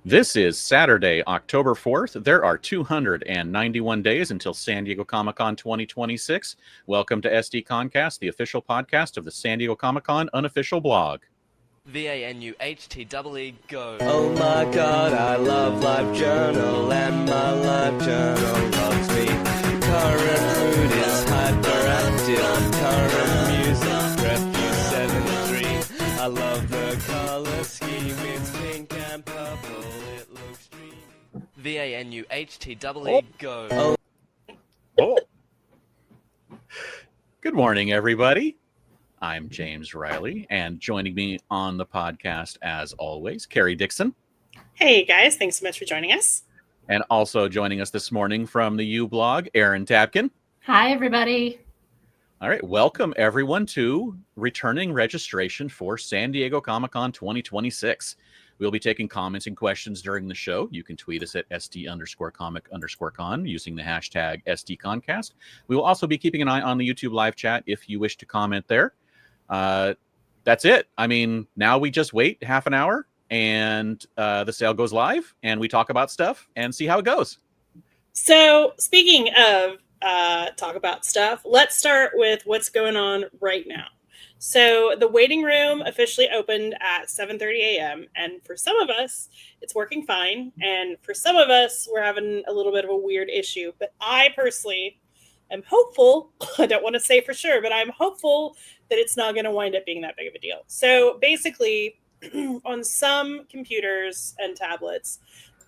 This is Saturday, October 4th. There are 291 days until San Diego Comic-Con 2026. Welcome to SDConCast, the official podcast of the San Diego Comic-Con unofficial blog. VANUHTEE go. Oh my god, I love LiveJournal and my LiveJournal loves me. Current mood is hyperactive, current music, refuse 73. I love the color scheme, it's pink and purple, it looks dreamy. VANUHTEE go. Oh. Good morning, everybody. I'm James Riley, and joining me on the podcast, as always, Carrie Dixon. Hey, guys. Thanks so much for joining us. And also joining us this morning from the UBlog, Erin Tapkin. Hi, everybody. All right. Welcome, everyone, to returning registration for San Diego Comic-Con 2026. We'll be taking comments and questions during the show. You can tweet us at SD_comic_con using the hashtag SDConCast. We will also be keeping an eye on the YouTube live chat if you wish to comment there. That's it. I mean, now we just wait half an hour and the sale goes live and we talk about stuff and see how it goes. So speaking of talk about stuff, let's start with what's going on right now. So the waiting room officially opened at 7:30 a.m. And for some of us, it's working fine. And for some of us, we're having a little bit of a weird issue. But I personally am hopeful. I don't want to say for sure, but I'm hopeful that it's not going to wind up being that big of a deal. So basically, on some computers and tablets,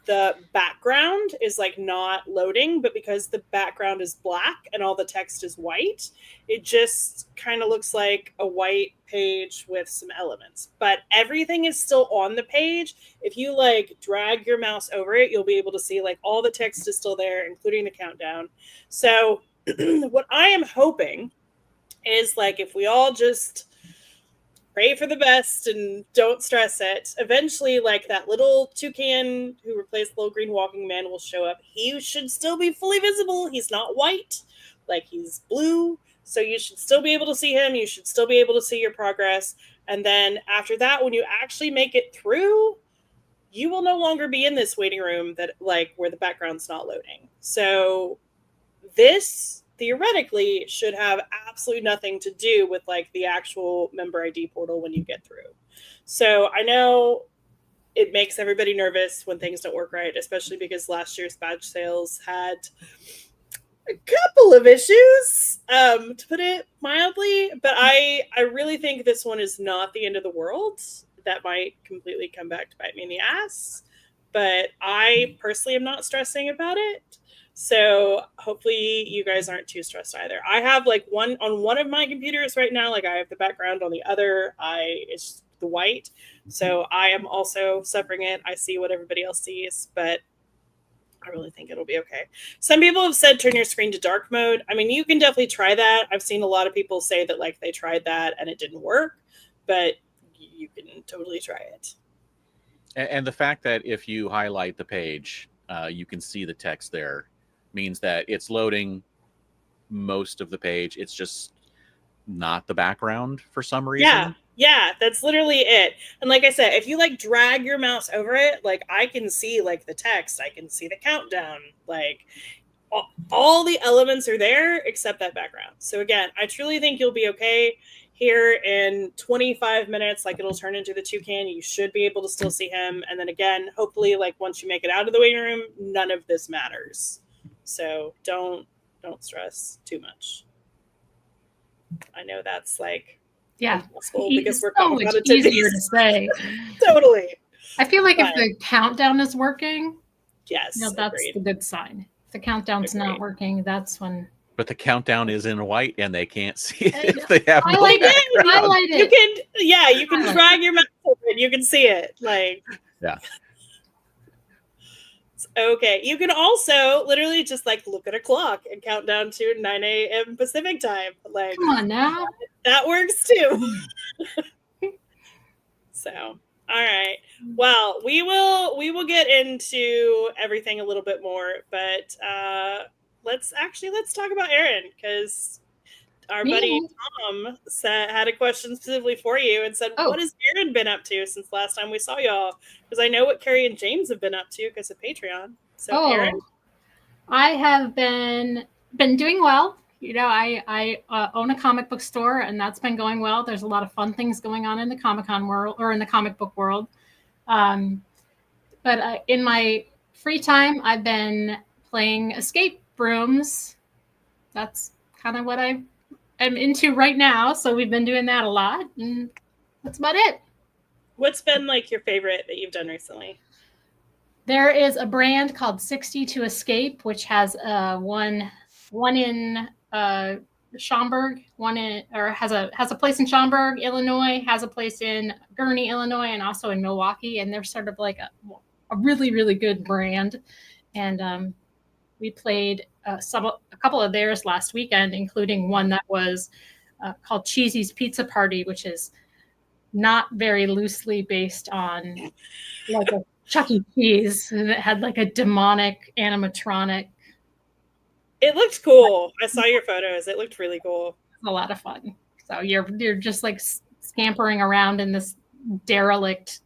the background is like not loading, but because the background is black and all the text is white, it just kind of looks like a white page with some elements. But everything is still on the page. If you like drag your mouse over it, you'll be able to see like all the text is still there, including the countdown. So what I am hoping is like if we all just pray for the best and don't stress it, eventually like that little toucan who replaced the little green walking man will show up. He should still be fully visible. He's not white, like he's blue. So you should still be able to see him. You should still be able to see your progress. And then after that, when you actually make it through, you will no longer be in this waiting room that like where the background's not loading. So this theoretically should have absolutely nothing to do with like the actual member ID portal when you get through. So I know it makes everybody nervous when things don't work right, especially because last year's badge sales had a couple of issues, to put it mildly. But I really think this one is not the end of the world. That might completely come back to bite me in the ass. But I personally am not stressing about it. So hopefully you guys aren't too stressed either. I have like one of my computers right now, like I have the background on the other, it's the white. So I am also suffering it. I see what everybody else sees, but I really think it'll be okay. Some people have said turn your screen to dark mode. I mean, you can definitely try that. I've seen a lot of people say that like they tried that and it didn't work, but you can totally try it. And the fact that if you highlight the page, you can see the text there means that it's loading most of the page. It's just not the background for some reason. Yeah, that's literally it. And like I said, if you like drag your mouse over it, like I can see like the text, I can see the countdown, like all the elements are there except that background. So again, I truly think you'll be okay. Here in 25 minutes, like it'll turn into the toucan. You should be able to still see him. And then again, hopefully like once you make it out of the waiting room, none of this matters. So don't stress too much. I know that's like impossible because we're so much easier to say. Totally. I feel like if the countdown is working, yes, that's agreed. the good sign. If the countdown's not working, that's when. But the countdown is in white and they can't see it if they have highlight it. You can drag your mouse over it. You can see it. Like yeah. Okay. You can also literally just like look at a clock and count down to 9 a.m. Pacific time. Like, come on now. That works too. So, all right. Well, we will get into everything a little bit more, but let's talk about Erin because our Me? buddy Tom had a question specifically for you and said, Oh. what has Aaron been up to since last time we saw y'all? Because I know what Carrie and James have been up to because of Patreon. So, Aaron? I have been doing well. You know, I own a comic book store, and that's been going well. There's a lot of fun things going on in the Comic-Con world, or in the comic book world. But in my free time, I've been playing escape rooms. That's kind of what I am into right now. So we've been doing that a lot, and that's about it. What's been like your favorite that you've done recently? There is a brand called 60 to Escape, which has one in Schaumburg, has a place in Schaumburg, Illinois, has a place in Gurnee, Illinois, and also in Milwaukee. And they're sort of like a really, really good brand. And we played a couple of theirs last weekend, including one that was called Cheesy's Pizza Party, which is not very loosely based on like a Chuck E. Cheese, and it had like a demonic animatronic. It looked cool. I saw your photos. It looked really cool. A lot of fun. So you're just like scampering around in this derelict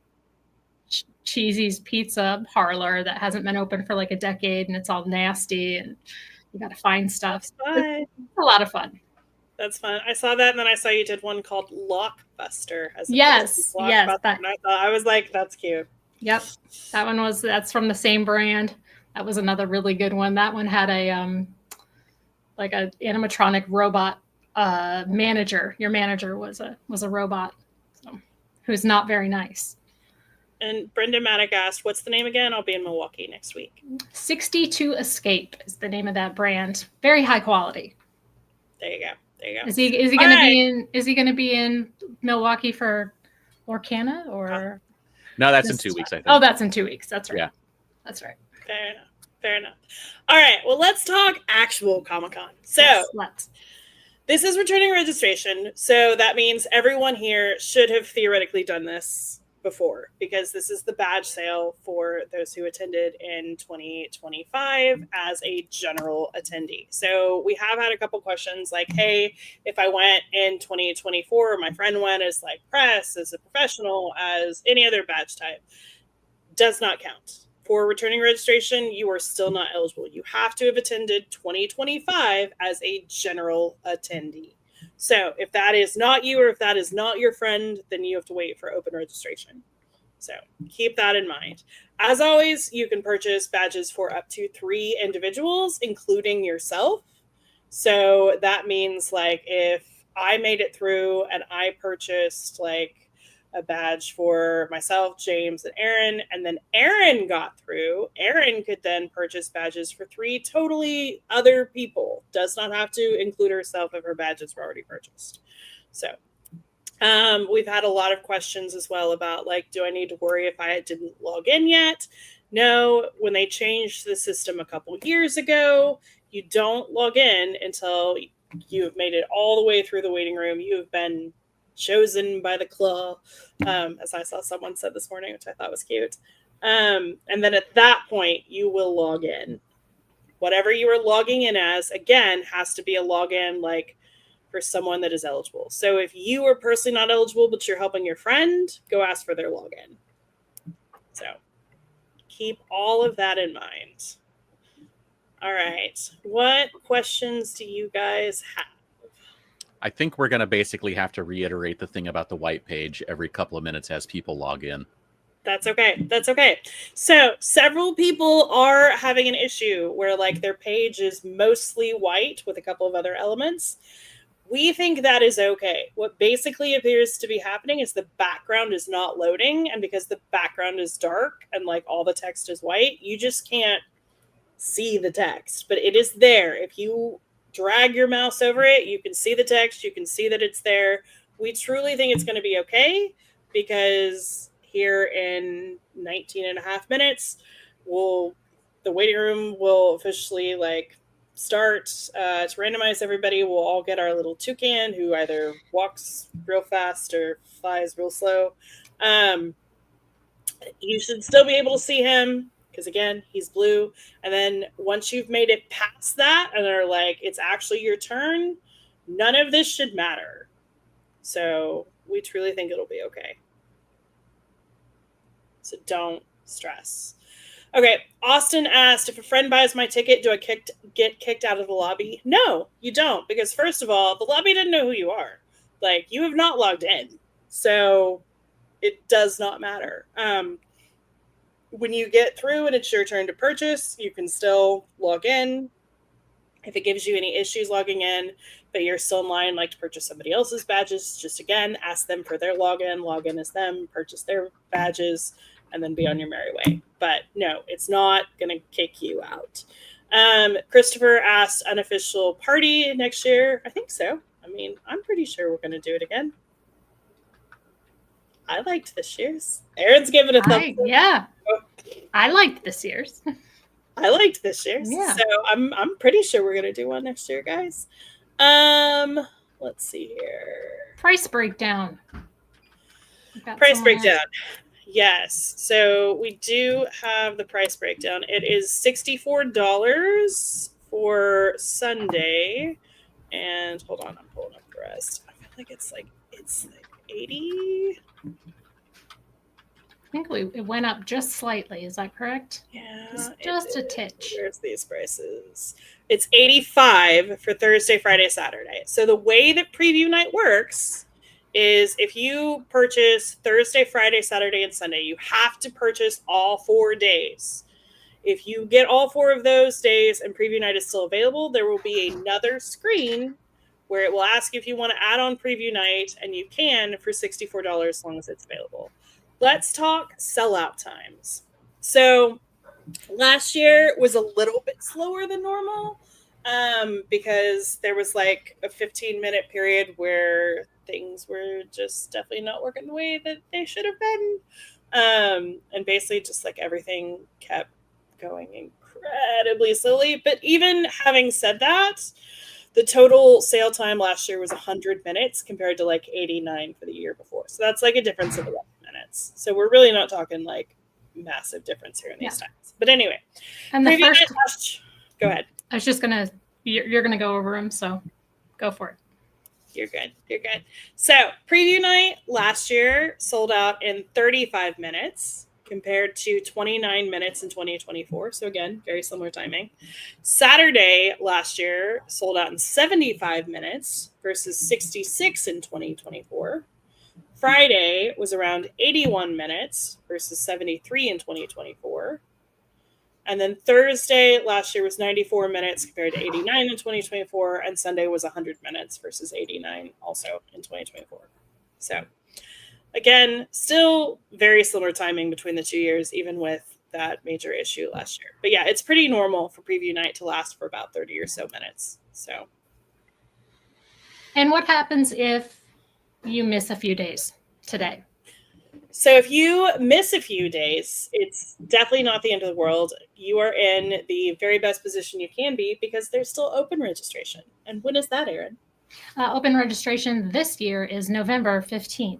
Cheesy's pizza parlor that hasn't been open for like a decade, and it's all nasty, and you got to find stuff. It's a lot of fun. That's fun. I saw that, and then I saw you did one called Lockbuster. Yes. I was like, that's cute. Yep, that's from the same brand. That was another really good one. That one had a like an animatronic robot manager. Your manager was a robot, so, who's not very nice. And Brenda Maddock asked, "What's the name again?" I'll be in Milwaukee next week. 60 to Escape is the name of that brand. Very high quality. There you go. Is he going to be in Milwaukee for Lorcana or? No, that's in 2 weeks, I think. Oh, that's in 2 weeks. That's right. Yeah. That's right. Fair enough. All right. Well, let's talk actual Comic-Con. So let's. This is returning registration. So that means everyone here should have theoretically done this before, because this is the badge sale for those who attended in 2025 as a general attendee. So we have had a couple questions like, hey, if I went in 2024, my friend went as like press, as a professional, as any other badge type, does not count. For returning registration, you are still not eligible. You have to have attended 2025 as a general attendee. So if that is not you, or if that is not your friend, then you have to wait for open registration. So keep that in mind. As always, you can purchase badges for up to 3 individuals, including yourself. So that means like if I made it through and I purchased like a badge for myself, James, and Aaron, and then Aaron got through, Aaron could then purchase badges for 3 totally other people. Does not have to include herself if her badges were already purchased. So we've had a lot of questions as well about like, do I need to worry if I didn't log in yet? No, when they changed the system a couple years ago, you don't log in until you have made it all the way through the waiting room. You have been chosen by the claw, as I saw someone said this morning, which I thought was cute. And then at that point, you will log in. Whatever you are logging in as, again, has to be a login like for someone that is eligible. So if you are personally not eligible, but you're helping your friend, go ask for their login. So keep all of that in mind. All right. What questions do you guys have? I think we're going to basically have to reiterate the thing about the white page every couple of minutes as people log in. That's okay. That's okay. So several people are having an issue where like their page is mostly white with a couple of other elements. We think that is okay. What basically appears to be happening is the background is not loading. And because the background is dark and like all the text is white, you just can't see the text, but it is there. If you drag your mouse over it, you can see the text, you can see that it's there. We truly think it's going to be okay, because here in 19 and a half minutes, the waiting room will officially like start to randomize everybody. We'll all get our little toucan who either walks real fast or flies real slow. You should still be able to see him, because again, he's blue. And then once you've made it past that and are like, it's actually your turn, None of this should matter. So we truly think it'll be okay. So don't stress. Okay, Austin asked, if a friend buys my ticket, do I get kicked out of the lobby? No, you don't, because first of all, the lobby didn't know who you are. Like, you have not logged in. So it does not matter. When you get through and it's your turn to purchase, you can still log in. If it gives you any issues logging in, but you're still in line, like to purchase somebody else's badges, just again, ask them for their login, log in as them, purchase their badges, and then be on your merry way. But no, it's not going to kick you out. Christopher asked, unofficial party next year. I think so. I mean, I'm pretty sure we're going to do it again. I liked this year's. Aaron's giving a thumbs up. Yeah, I liked this year's. I liked this year's. Yeah. So I'm pretty sure we're gonna do one next year, guys. Let's see here. Price breakdown. Price breakdown. Yes. So we do have the price breakdown. It is $64 for Sunday. And hold on, I'm pulling up the rest. I feel like it's like 80. I think it went up just slightly. Is that correct? Yeah. Just a titch. Where's these prices? It's $85 for Thursday, Friday, Saturday. So the way that preview night works is if you purchase Thursday, Friday, Saturday, and Sunday, you have to purchase all 4 days. If you get all 4 of those days and preview night is still available, there will be another screen where it will ask you if you want to add on preview night, and you can for $64 as long as it's available. Let's talk sellout times. So last year was a little bit slower than normal because there was like a 15-minute period where things were just definitely not working the way that they should have been. And basically just like everything kept going incredibly slowly. But even having said that, the total sale time last year was 100 minutes compared to like 89 for the year before. So that's like a difference of 11 minutes. So we're really not talking like massive difference here in these times. But anyway, and the first, go ahead. I was just gonna, you're gonna go over them, so go for it. You're good. So preview night last year sold out in 35 minutes compared to 29 minutes in 2024. So again, very similar timing. Saturday last year sold out in 75 minutes versus 66 in 2024. Friday was around 81 minutes versus 73 in 2024. And then Thursday last year was 94 minutes compared to 89 in 2024. And Sunday was 100 minutes versus 89 also in 2024. So again, still very similar timing between the 2 years, even with that major issue last year. But yeah, it's pretty normal for preview night to last for about 30 or so minutes. So. And what happens if you miss a few days today? So if you miss a few days, it's definitely not the end of the world. You are in the very best position you can be because there's still open registration. And when is that, Erin? Open registration this year is November 15th,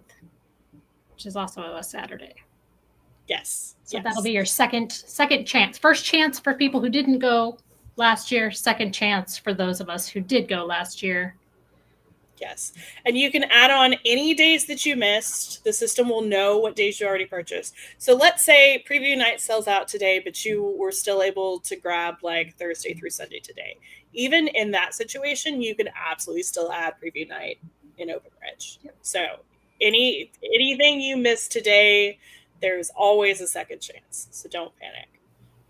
which is also a Saturday. Yes. So that'll be your second chance. First chance for people who didn't go last year. Second chance for those of us who did go last year. Yes. And you can add on any days that you missed. The system will know what days you already purchased. So let's say preview night sells out today, but you were still able to grab like Thursday through Sunday today. Even in that situation, you can absolutely still add preview night in Open Reg. Yep. So anything you missed today, there's always a second chance. So don't panic.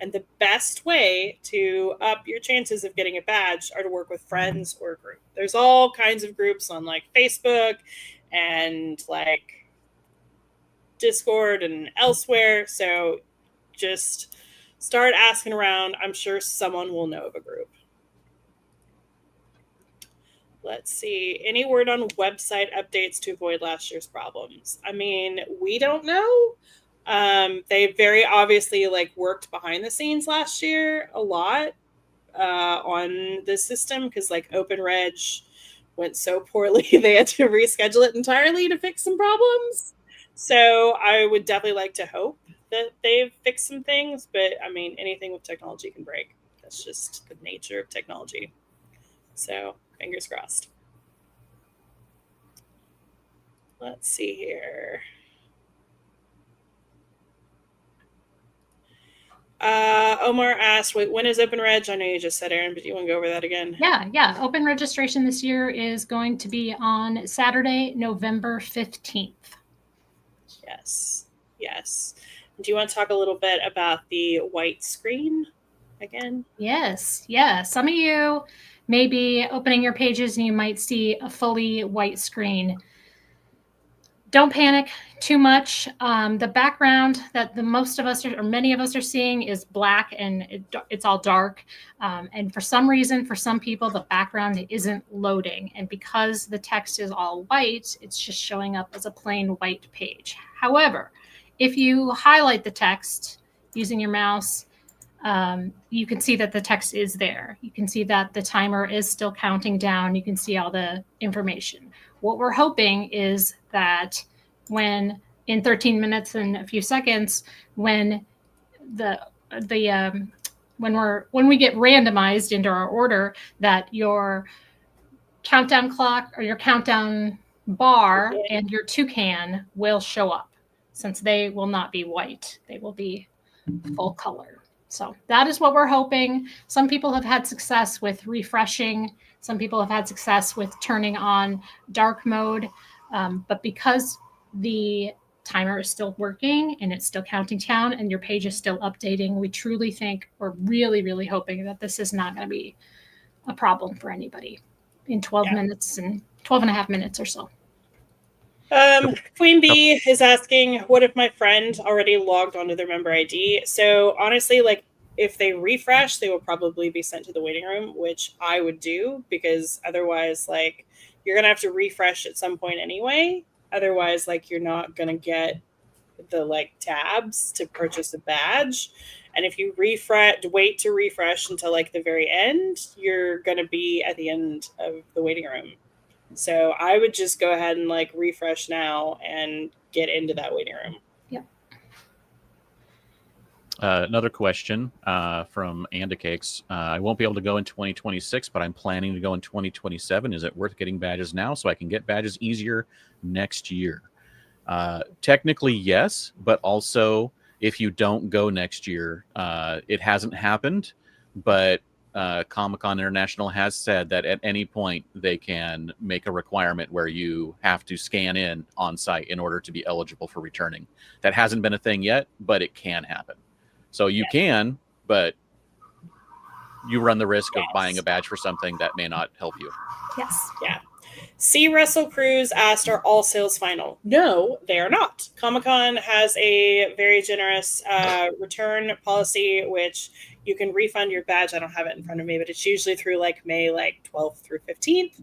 And the best way to up your chances of getting a badge are to work with friends or a group. There's all kinds of groups on like Facebook and like Discord and elsewhere. So just start asking around. I'm sure someone will know of a group. Let's see. Any word on website updates to avoid last year's problems? I mean, we don't know. They very obviously like worked behind the scenes last year a lot on the system because like Open Reg went so poorly they had to reschedule it entirely to fix some problems. So I would definitely like to hope that they've fixed some things, but I mean anything with technology can break. That's just the nature of technology. So fingers crossed. let's see here. Omar asked, wait, when is Open Reg? I know you just said, Aaron, but do you want to go over that again? Yeah. Open registration this year is going to be on Saturday, November 15th. Yes. Do you want to talk a little bit about the white screen again? Yes. Some of you may be opening your pages and you might see a fully white screen. Don't panic too much. The background that most of us or many of us are seeing is black, and it's all dark. And for some reason, for some people, the background isn't loading. And because the text is all white, it's just showing up as a plain white page. However, if you highlight the text using your mouse, you can see that the text is there. You can see that the timer is still counting down. You can see all the information. What we're hoping is that when in 13 minutes and a few seconds, when when we get randomized into our order, that your countdown clock or your countdown bar and your toucan will show up, since they will not be white. They will be full color. So that is what we're hoping. Some people have had success with refreshing. Some people have had success with turning on dark mode. But because the timer is still working and it's still counting down and your page is still updating, we truly think, we're really, really hoping that this is not going to be a problem for anybody in 12 minutes and 12 and a half minutes or so. Queen Bee is asking, what if my friend already logged onto their member ID? So honestly, like, if they refresh, they will probably be sent to the waiting room, which I would do, because otherwise, like, you're going to have to refresh at some point anyway. Otherwise, like, you're not going to get the, like, tabs to purchase a badge. And if you wait to refresh until, like, the very end, you're going to be at the end of the waiting room. So I would just go ahead and, like, refresh now and get into that waiting room. Yep. Another question from Anda Cakes. I won't be able to go in 2026, but I'm planning to go in 2027. Is it worth getting badges now so I can get badges easier next year? Technically, yes, but also if you don't go next year, it hasn't happened, but Comic-Con International has said that at any point they can make a requirement where you have to scan in on site in order to be eligible for returning. That hasn't been a thing yet, but it can happen. So you can, but you run the risk of buying a badge for something that may not help you. Yes. Yeah. C. Russell Cruz asked, are all sales final? No, they are not. Comic-Con has a very generous return policy, which you can refund your badge. I don't have it in front of me, but it's usually through like May 12th through 15th.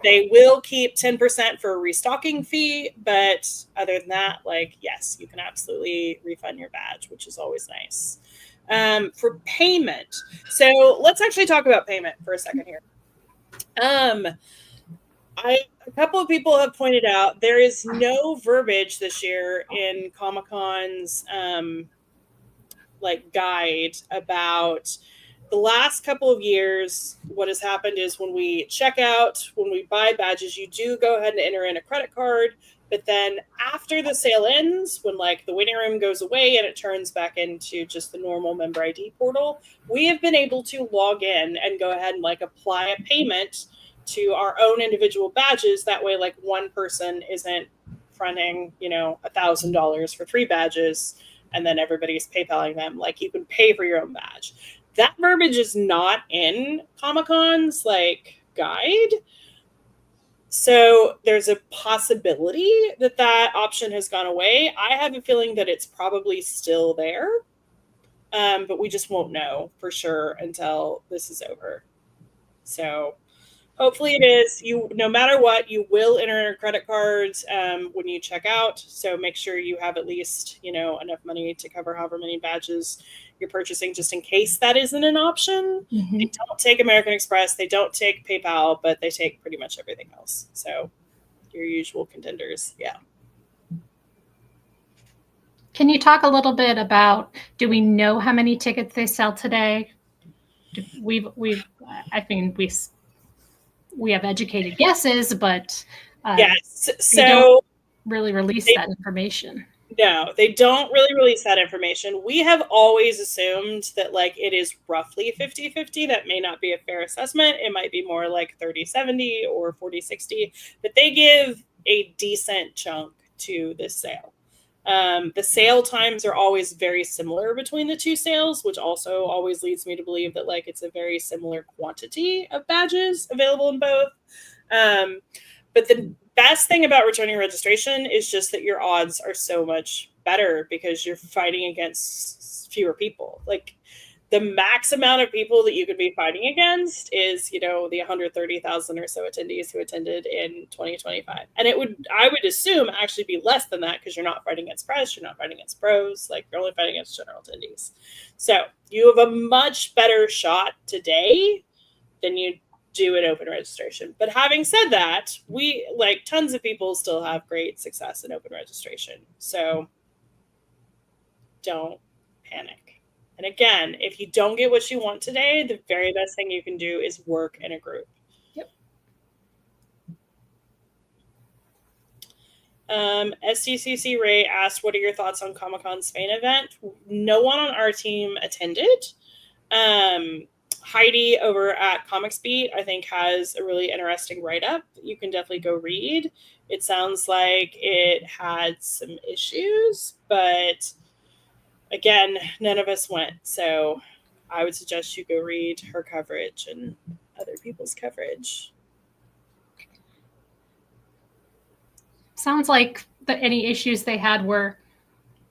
They will keep 10% for a restocking fee, but other than that, like, yes, you can absolutely refund your badge, which is always nice. For payment, so let's actually talk about payment for a second here. A couple of people have pointed out there is no verbiage this year in Comic-Con's like guide about the last couple of years. What has happened is when we check out, when we buy badges, you do go ahead and enter in a credit card. But then after the sale ends, when like the waiting room goes away and it turns back into just the normal member ID portal, we have been able to log in and go ahead and like apply a payment to our own individual badges. That way, like, one person isn't fronting, $1,000 for 3 badges and then everybody's PayPaling them. Like, you can pay for your own badge. That verbiage is not in Comic-Con's like guide. So there's a possibility that that option has gone away. I have a feeling that it's probably still there, but we just won't know for sure until this is over. So hopefully it is. No matter what, you will enter a credit card when you check out. So make sure you have at least, enough money to cover however many badges you're purchasing, just in case that isn't an option. Mm-hmm. They don't take American Express. They don't take PayPal, but they take pretty much everything else. So your usual contenders. Yeah. Can you talk a little bit about, do we know how many tickets they sell today? We have educated guesses, but Yes. They don't So really release they- that information. no, they don't really release that information. We have always assumed that like it is roughly 50-50. That may not be a fair assessment. It might be more like 30-70 or 40-60, but they give a decent chunk to this sale. The sale times are always very similar between the two sales, which also always leads me to believe that like it's a very similar quantity of badges available in both. But the best thing about returning registration is just that your odds are so much better because you're fighting against fewer people. Like the max amount of people that you could be fighting against is, the 130,000 or so attendees who attended in 2025. And I would assume actually be less than that because you're not fighting against press, you're not fighting against pros, like you're only fighting against general attendees. So you have a much better shot today than you do an open registration. But having said that, we like tons of people still have great success in open registration. So don't panic. And again, if you don't get what you want today, the very best thing you can do is work in a group. Yep. SDCC Ray asked, what are your thoughts on Comic-Con Spain event? No one on our team attended. Heidi over at Comics Beat, I think, has a really interesting write-up that you can definitely go read. It sounds like it had some issues, but again, none of us went. So I would suggest you go read her coverage and other people's coverage. Sounds like any issues they had were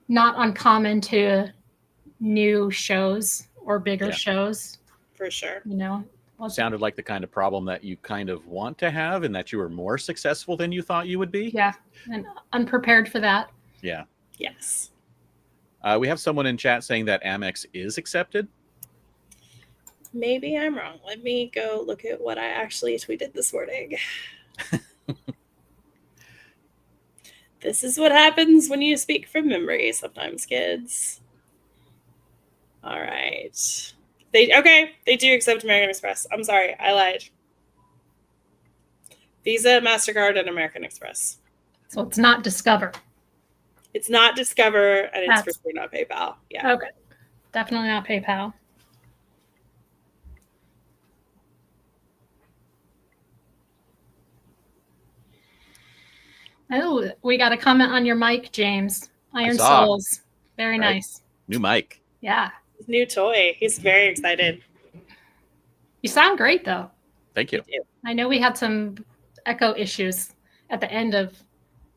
not uncommon to new shows or bigger shows. For sure. Sounded like the kind of problem that you kind of want to have and that you were more successful than you thought you would be. Yeah, and unprepared for that. Yeah. Yes. We have someone in chat saying that Amex is accepted. Maybe I'm wrong. Let me go look at what I actually tweeted this morning. This is what happens when you speak from memory sometimes, kids. All right. They do accept American Express. I'm sorry, I lied. Visa, MasterCard, and American Express. So it's not Discover. It's not Discover, and it's for sure not PayPal. Yeah. Okay. Definitely not PayPal. Oh, we got a comment on your mic, James. Iron Souls. Very nice. New mic. Yeah. His new toy. He's very excited. You sound great, though. Thank you. I know we had some echo issues at the end of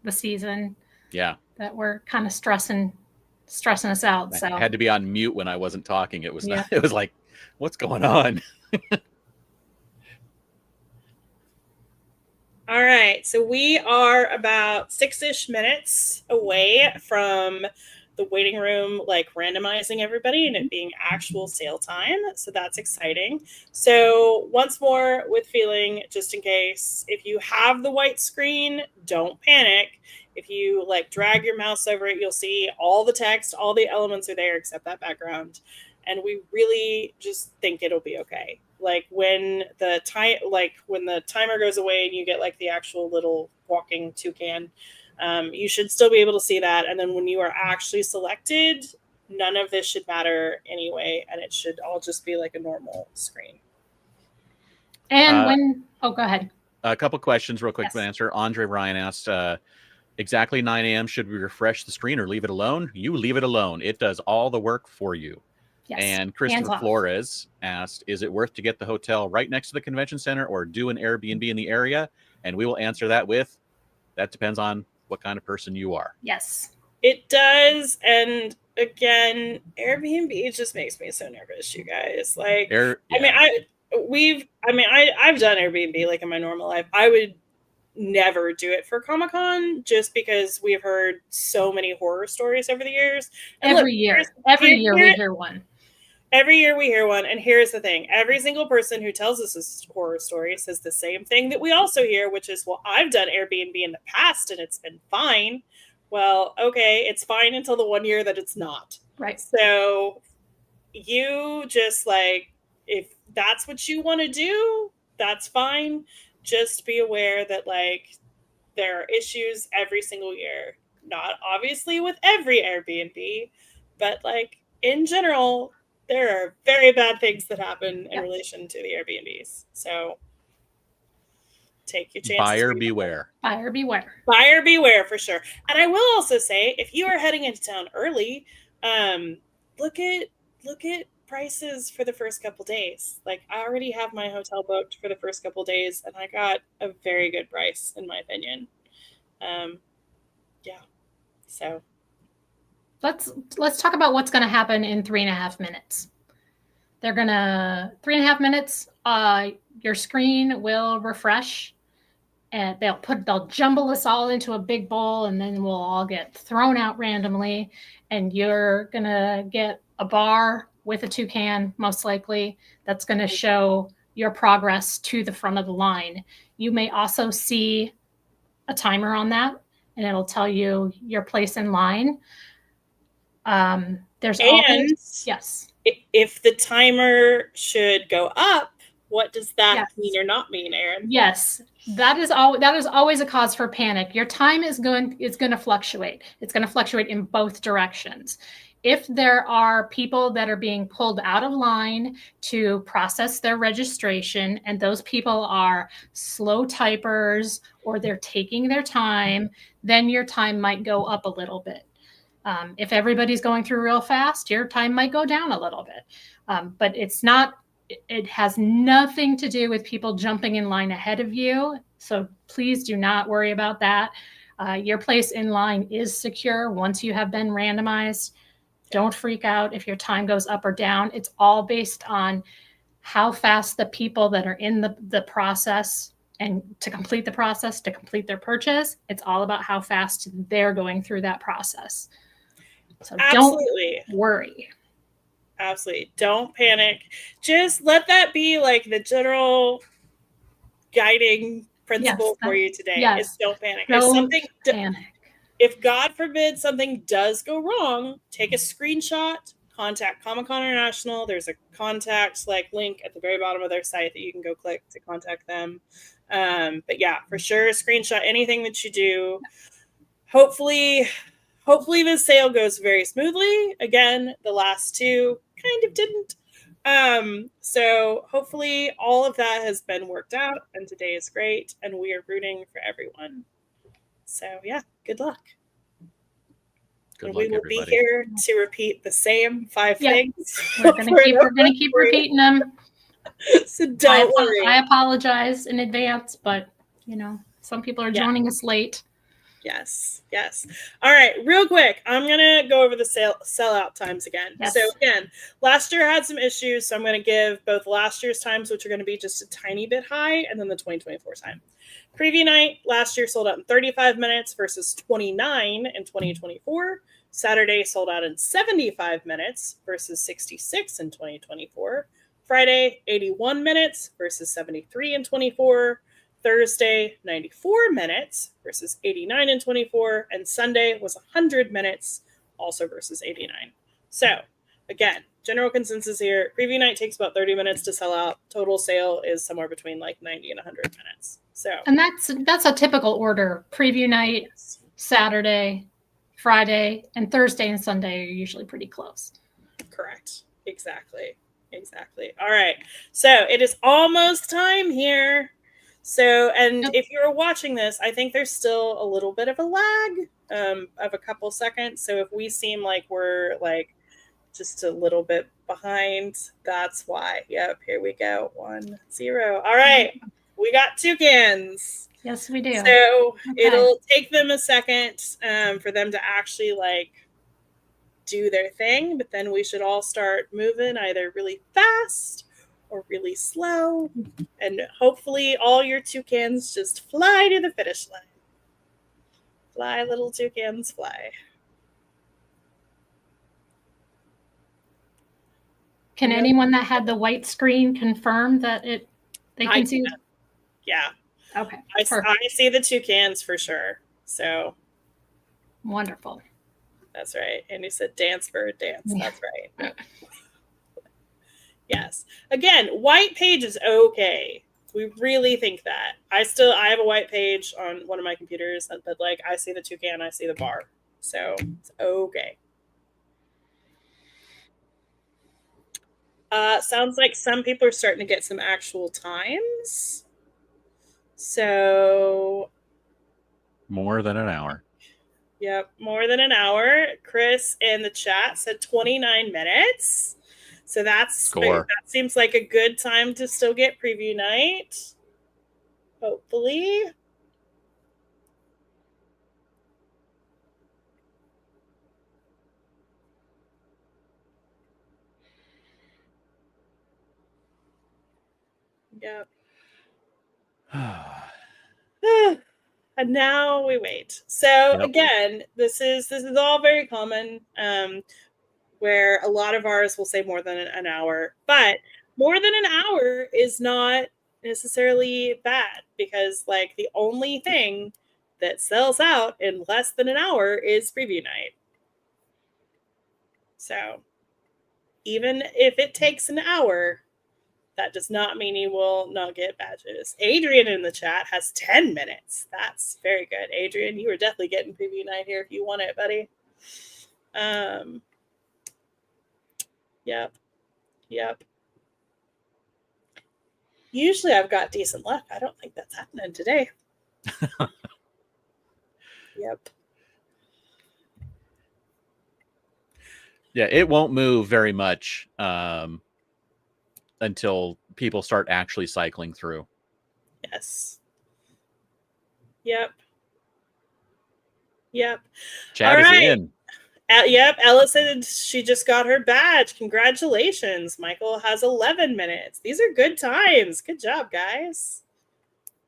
the season. Yeah. That were kind of stressing us out. So I had to be on mute when I wasn't talking. It was not, it was like, what's going on? All right. So we are about 6-ish minutes away from the waiting room, like randomizing everybody and it being actual sale time. So that's exciting. So once more with feeling, just in case, if you have the white screen, don't panic. If you like drag your mouse over it, you'll see all the text, all the elements are there except that background. And we really just think it'll be okay. Like when the timer goes away and you get like the actual little walking toucan, you should still be able to see that. And then when you are actually selected, none of this should matter anyway. And it should all just be like a normal screen. And go ahead. A couple questions real quick. Yes. To answer. Andre Ryan asked, exactly 9 a.m. Should we refresh the screen or leave it alone? You leave it alone. It does all the work for you. Yes. And Christopher Flores asked, is it worth to get the hotel right next to the convention center or do an Airbnb in the area? And we will answer that with, that depends on what kind of person you are. Yes. It does. And again, Airbnb just makes me so nervous, you guys. Like, I've done Airbnb like in my normal life. I would never do it for Comic-Con just because we've heard so many horror stories over the years. And every year we hear one. Every year we hear one. And here's the thing. Every single person who tells us this horror story says the same thing that we also hear, which is, well, I've done Airbnb in the past and it's been fine. Well, okay, it's fine until the 1 year that it's not. Right. So you just like, if that's what you want to do, that's fine. Just be aware that like there are issues every single year. Not obviously with every Airbnb, but like in general, there are very bad things that happen in relation to the Airbnbs. So take your chances. Buyer beware. Buyer beware. Buyer beware for sure. And I will also say, if you are heading into town early, look at prices for the first couple days. Like I already have my hotel booked for the first couple days, and I got a very good price in my opinion. Yeah. So let's talk about what's going to happen in 3.5 minutes. They're going to 3.5 minutes. Your screen will refresh, and they'll jumble us all into a big bowl, and then we'll all get thrown out randomly. And you're going to get a bar with a toucan, most likely, that's going to show your progress to the front of the line. You may also see a timer on that, and it'll tell you your place in line. There's always, yes. If the timer should go up, what does that mean or not mean, Erin? Yes, that is always a cause for panic. Your time is going to fluctuate. It's going to fluctuate in both directions. If there are people that are being pulled out of line to process their registration, and those people are slow typers or they're taking their time, then your time might go up a little bit. If everybody's going through real fast, your time might go down a little bit. But it has nothing to do with people jumping in line ahead of you. So please do not worry about that. Your place in line is secure once you have been randomized. Don't freak out if your time goes up or down. It's all based on how fast the people that are in the process and to complete the process, to complete their purchase, it's all about how fast they're going through that process. So Absolutely. Don't worry. Absolutely. Don't panic. Just let that be like the general guiding principle for you today. Is don't panic. If God forbid something does go wrong, take a screenshot, contact Comic-Con International. There's a contact link at the very bottom of their site that you can go click to contact them. But yeah, for sure, screenshot anything that you do. Hopefully the sale goes very smoothly. Again, the last two kind of didn't. So hopefully all of that has been worked out, and today is great, and we are rooting for everyone. So yeah, good luck. Good luck, we will everybody. be here to repeat the same 5 things. We're gonna keep repeating them. So don't worry. I apologize in advance, but some people are joining us late. Yes. All right, real quick, I'm gonna go over the sellout times again. Yes. So again, last year had some issues, so I'm gonna give both last year's times, which are gonna be just a tiny bit high, and then the 2024 time. Preview night last year sold out in 35 minutes versus 29 in 2024. Saturday sold out in 75 minutes versus 66 in 2024. Friday, 81 minutes versus 73 in 24. Thursday, 94 minutes versus 89 in 24. And Sunday was 100 minutes, also versus 89. So, again, general consensus here. Preview night takes about 30 minutes to sell out. Total sale is somewhere between 90 and 100 minutes. So, and that's a typical order. Preview night, Saturday, Friday, and Thursday and Sunday are usually pretty close. Correct. Exactly. All right. So it is almost time here. So, and if you're watching this, I think there's still a little bit of a lag of a couple seconds. So if we seem like we're just a little bit behind, that's why. Yep. Here we go. 1-0. All right. We got toucans. Yes, we do. So it'll take them a second for them to actually do their thing, but then we should all start moving either really fast or really slow, and hopefully all your toucans just fly to the finish line. Fly, little toucans, fly. Can anyone that had the white screen confirm that they can see? Yeah. Okay. I see the toucans for sure. So wonderful. That's right. And you said dance, bird, dance. Yeah. That's right. Yes. Again, white page is okay. We really think that. I have a white page on one of my computers that like I see the toucan, I see the bar. So it's okay. Sounds like some people are starting to get some actual times. So More than an hour. Yep, more than an hour. Chris in the chat said 29 minutes. So that seems like a good time to still get preview night. Hopefully. Yep. And now we wait. So again, this is all very common, where a lot of ours will say more than an hour, but more than an hour is not necessarily bad, because like the only thing that sells out in less than an hour is preview night. So even if it takes an hour, that does not mean you will not get badges. Adrian in the chat has 10 minutes. That's very good. Adrian, you were definitely getting preview night here if you want it, buddy. Yep. Usually I've got decent luck. I don't think that's happening today. Yep. Yeah, it won't move very much until people start actually cycling through. Yes. Yep. Chat is in. Yep. Ella said she just got her badge. Congratulations. Michael has 11 minutes. These are good times. Good job, guys.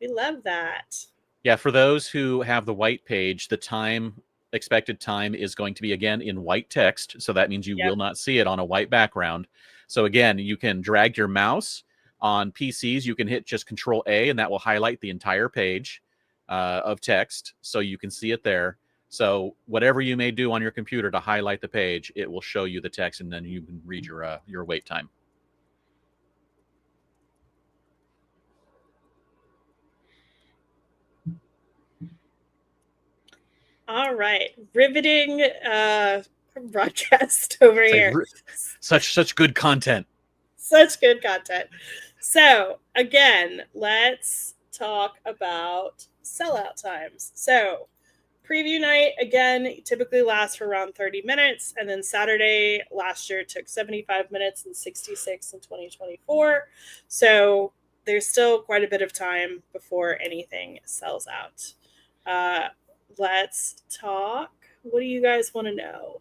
We love that. Yeah, for those who have the white page, the expected time is going to be again in white text. So that means you will not see it on a white background. So again, you can drag your mouse on PCs. You can hit just Control A, and that will highlight the entire page of text, so you can see it there. So whatever you may do on your computer to highlight the page, it will show you the text, and then you can read your wait time. All right. Riveting broadcast over here. Such good content. Such good content. So again, let's talk about sellout times. So preview night, again, typically lasts for around 30 minutes. And then Saturday last year took 75 minutes and 66 in 2024. So there's still quite a bit of time before anything sells out. Let's talk. What do you guys want to know?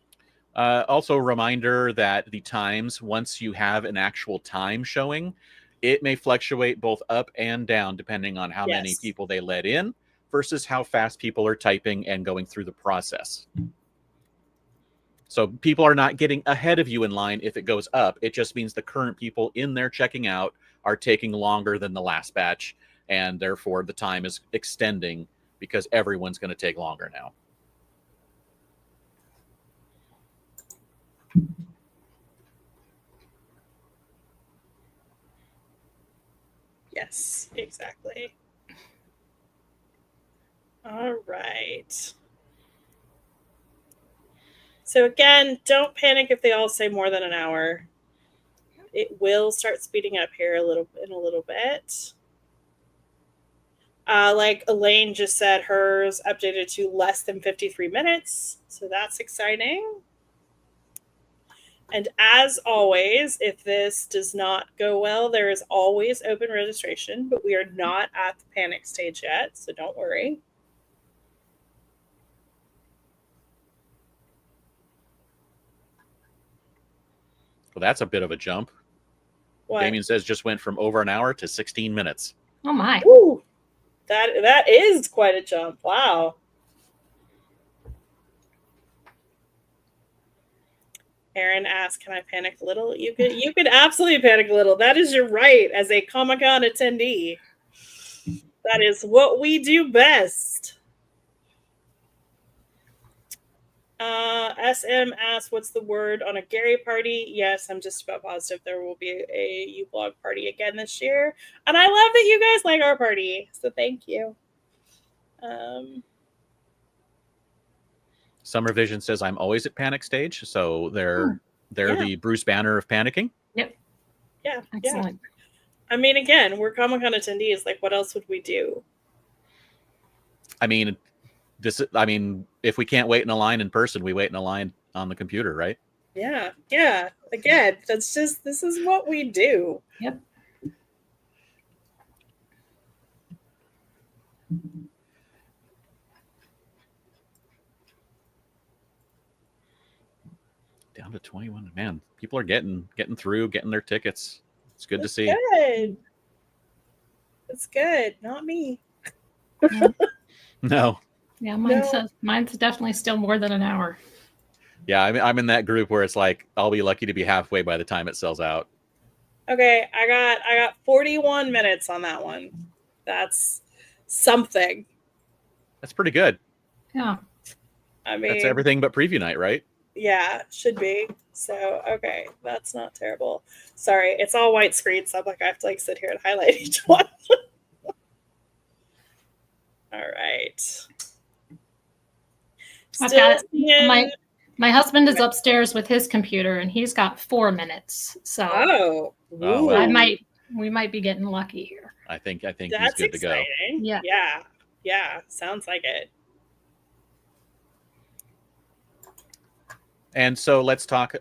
Also a reminder that the times, once you have an actual time showing, it may fluctuate both up and down depending on how many people they let in versus how fast people are typing and going through the process. So people are not getting ahead of you in line if it goes up. It just means the current people in there checking out are taking longer than the last batch, and therefore the time is extending because everyone's going to take longer now. Yes, exactly. All right. So again, don't panic if they all say more than an hour. It will start speeding up here in a little bit. Like Elaine just said, hers updated to less than 53 minutes. So that's exciting. And as always, if this does not go well, there is always open registration, but we are not at the panic stage yet, so don't worry. Well, that's a bit of a jump. What? Damien says just went from over an hour to 16 minutes. Oh my. Ooh, that is quite a jump. Wow. Aaron asked, "Can I panic a little?" You could absolutely panic a little. That is your right as a Comic-Con attendee. That is what we do best. SM asks, what's the word on a Gary party? Yes, I'm just about positive there will be a UBlog party again this year. And I love that you guys like our party. So thank you. Summer Vision says, I'm always at panic stage. So they're Yeah. the Bruce Banner of panicking. Yep. Yeah. Excellent. I mean, again, we're Comic-Con attendees. Like, what else would we do? I mean, if we can't wait in a line in person, we wait in a line on the computer, right? Yeah. Yeah. Again, this is what we do. Yep. Down to 21. Man, people are getting through, getting their tickets. It's good to see. Good. It's good. Not me. No. Yeah, mine's definitely still more than an hour. Yeah, I'm in that group where it's like I'll be lucky to be halfway by the time it sells out. Okay, I got 41 minutes on that one. That's something. That's pretty good. Yeah. I mean, That's everything but preview night, right? Yeah, should be. So, okay, that's not terrible. Sorry, it's all white screen, so I'm like, I have to like sit here and highlight each one. All right. I've got my husband is upstairs with his computer and he's got 4 minutes. So Oh, well. we might be getting lucky here. I think that's he's good exciting. To go. Yeah, sounds like it. And so let's talk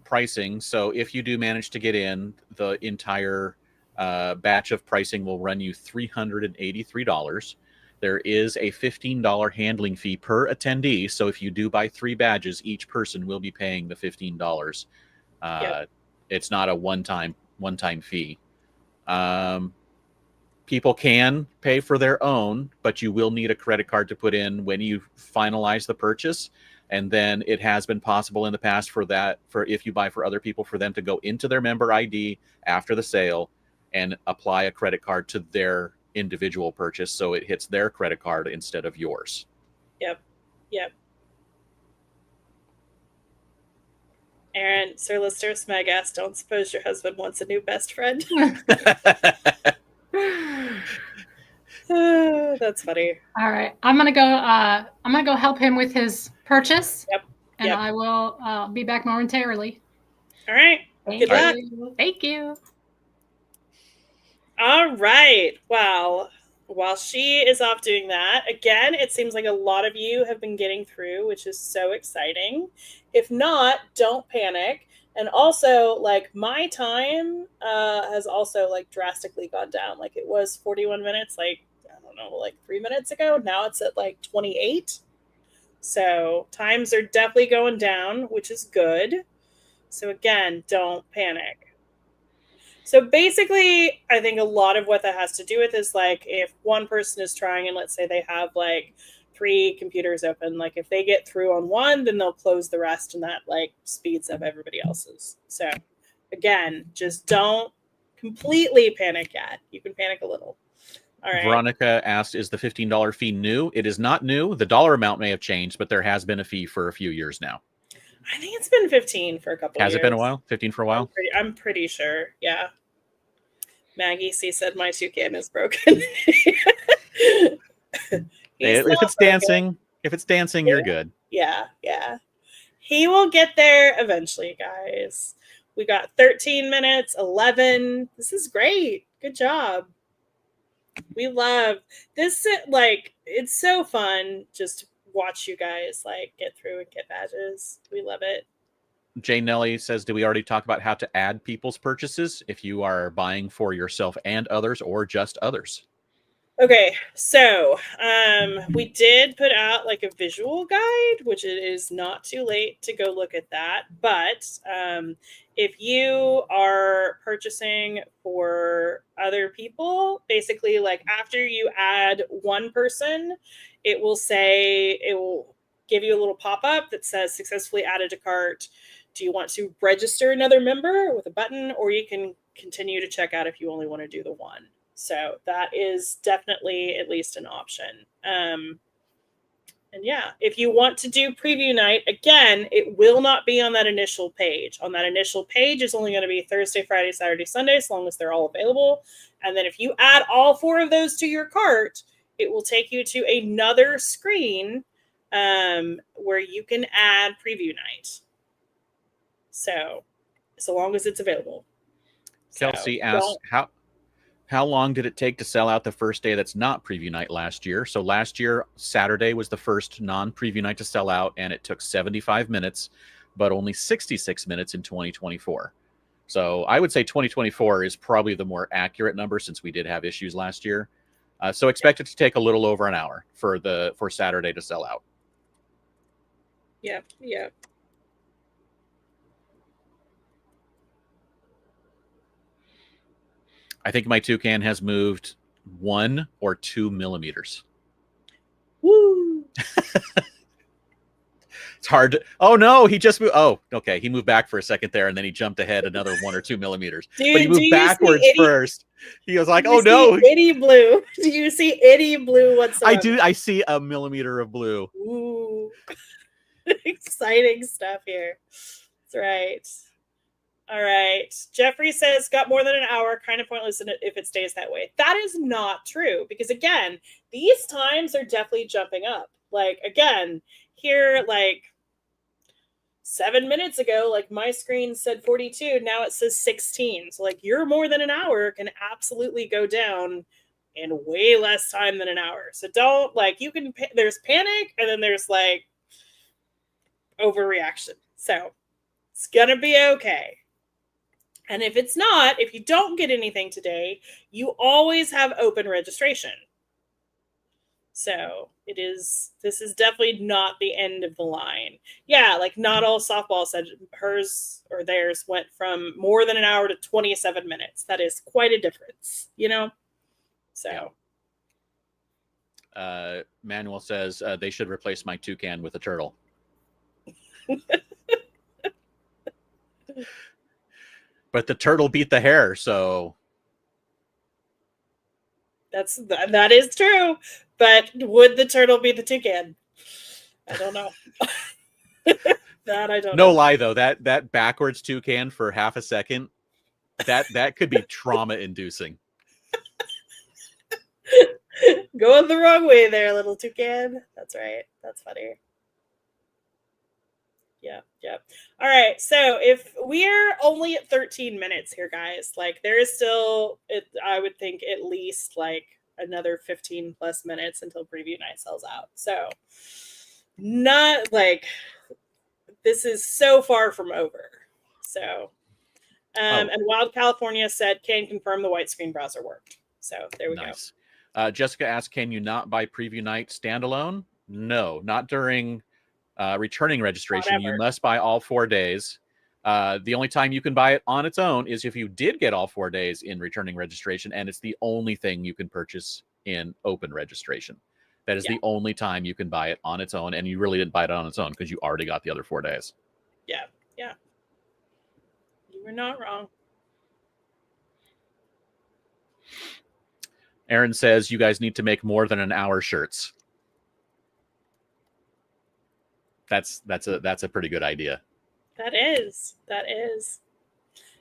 pricing. So if you do manage to get in, the entire batch of pricing will run you $383. There is a $15 handling fee per attendee. So if you do buy 3 badges, each person will be paying the $15. Yep. It's not a one-time fee. People can pay for their own, but you will need a credit card to put in when you finalize the purchase. And then it has been possible in the past for if you buy for other people, for them to go into their member ID after the sale and apply a credit card to their individual purchase, so it hits their credit card instead of yours. Yep. Aaron, Sir Lister Smeg asked, don't suppose your husband wants a new best friend? That's funny. All right, I'm gonna go help him with his purchase. Yep. And I will be back momentarily. All right. Good luck. Thank you. All right. Well, while she is off doing that, again, it seems like a lot of you have been getting through, which is so exciting. If not, don't panic. And also, like, my time has also like drastically gone down. Like, it was 41 minutes, like, I don't know, like 3 minutes ago. Now it's at like 28. So times are definitely going down, which is good. So again, don't panic. So basically, I think a lot of what that has to do with is like if one person is trying and let's say they have like 3 computers open, like if they get through on one, then they'll close the rest and that like speeds up everybody else's. So again, just don't completely panic yet. You can panic a little. All right. Veronica asked, is the $15 fee new? It is not new. The dollar amount may have changed, but there has been a fee for a few years now. I think it's been 15 for a couple of years. Has it been a while? 15 for a while? I'm pretty sure. Yeah. Maggie C said my toucan is broken. If it's dancing, you're good. Yeah. He will get there eventually, guys. We got 13 minutes, 11. This is great. Good job. We love this. Like, it's so fun just to watch you guys like get through and get badges. We love it. Jane Nelly says, do we already talk about how to add people's purchases if you are buying for yourself and others or just others? Okay, so we did put out like a visual guide, which it is not too late to go look at that. But if you are purchasing for other people, basically like after you add one person, it will give you a little pop-up that says successfully added to cart. Do you want to register another member with a button, or you can continue to check out if you only want to do the one. So that is definitely at least an option. And yeah, if you want to do preview night, again, it will not be on that initial page. On that initial page, it's only going to be Thursday, Friday, Saturday, Sunday, as long as they're all available. And then if you add all 4 of those to your cart, it will take you to another screen where you can add preview night. So long as it's available. Kelsey asks, how long did it take to sell out the first day that's not preview night last year? So last year, Saturday was the first non-preview night to sell out, and it took 75 minutes, but only 66 minutes in 2024. So I would say 2024 is probably the more accurate number since we did have issues last year. So expect it to take a little over an hour for Saturday to sell out. Yep. I think my toucan has moved 1 or 2 millimeters. Woo! It's hard to, oh no, he just moved. Oh, okay. He moved back for a second there and then he jumped ahead another 1 or 2 millimeters. Dude, but he moved backwards first. He was like, oh no. Itty blue. Do you see itty blue whatsoever? I do. I see a millimeter of blue. Ooh. Exciting stuff here. That's right. All right. Jeffrey says, got more than an hour. Kind of pointless if it stays that way. That is not true because, again, these times are definitely jumping up. Like, again, here, like 7 minutes ago, like my screen said 42. Now it says 16. So, like, your more than an hour can absolutely go down in way less time than an hour. So don't, like, you can, there's panic and then there's, like, overreaction. So it's going to be okay. And if it's not, if you don't get anything today, you always have open registration. So this is definitely not the end of the line. Yeah, like not all softball said hers or theirs went from more than an hour to 27 minutes. That is quite a difference, you know? So. Yeah. Manuel says they should replace my toucan with a turtle. But the turtle beat the hare, so that is true. But would the turtle beat the toucan? I don't know. That I don't know. No lie though, that backwards toucan for half a second, that could be trauma inducing. Going the wrong way there, little toucan. That's right. That's funny. Yeah. All right. So if we're only at 13 minutes here, guys, like there is still, I would think at least like another 15 plus minutes until preview night sells out. So not like this is so far from over. So, and Wild California said, can confirm the white screen browser worked. So there we go. Jessica asked, can you not buy preview night standalone? No, not during returning registration. You must buy all 4 days. The only time you can buy it on its own is if you did get all 4 days in returning registration, and it's the only thing you can purchase in open registration. That is the only time you can buy it on its own, and you really didn't buy it on its own because you already got the other 4 days. Yeah. You were not wrong. Aaron says you guys need to make more than an hour shirts. That's a pretty good idea. That is.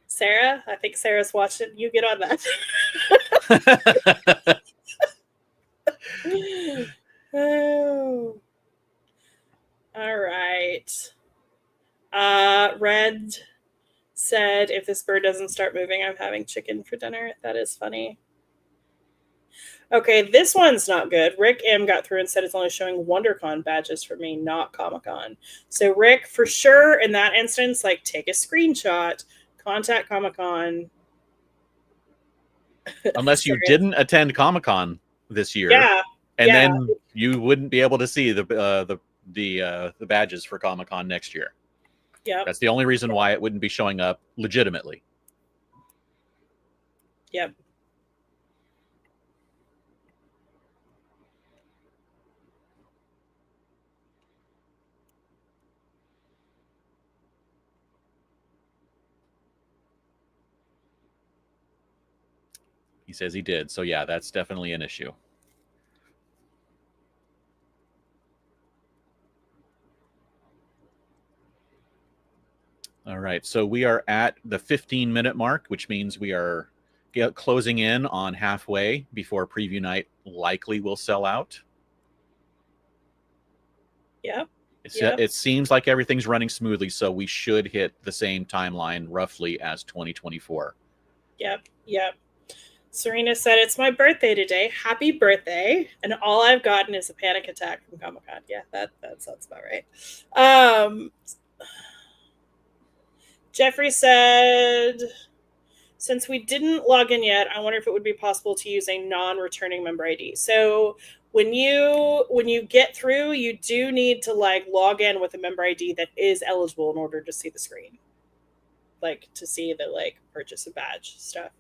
Sarah, I think Sarah's watching. You get on that. Oh. All right. Red said, if this bird doesn't start moving, I'm having chicken for dinner. That is funny. Okay, this one's not good. Rick M got through and said it's only showing WonderCon badges for me, not Comic-Con. So Rick, for sure, in that instance, like take a screenshot, contact Comic-Con. Unless you didn't attend Comic-Con this year, then you wouldn't be able to see the badges for Comic-Con next year. Yeah, that's the only reason why it wouldn't be showing up legitimately. Yep. He says he did. So yeah, that's definitely an issue. All right. So we are at the 15-minute mark, which means we are closing in on halfway before preview night likely will sell out. Yep. It seems like everything's running smoothly, so we should hit the same timeline roughly as 2024. Yep. Serena said, "It's my birthday today. Happy birthday!" And all I've gotten is a panic attack from Comic-Con. Yeah, that sounds about right. Jeffrey said, "Since we didn't log in yet, I wonder if it would be possible to use a non-returning member ID." So when you get through, you do need to like log in with a member ID that is eligible in order to see the screen, like to see the like purchase a badge stuff.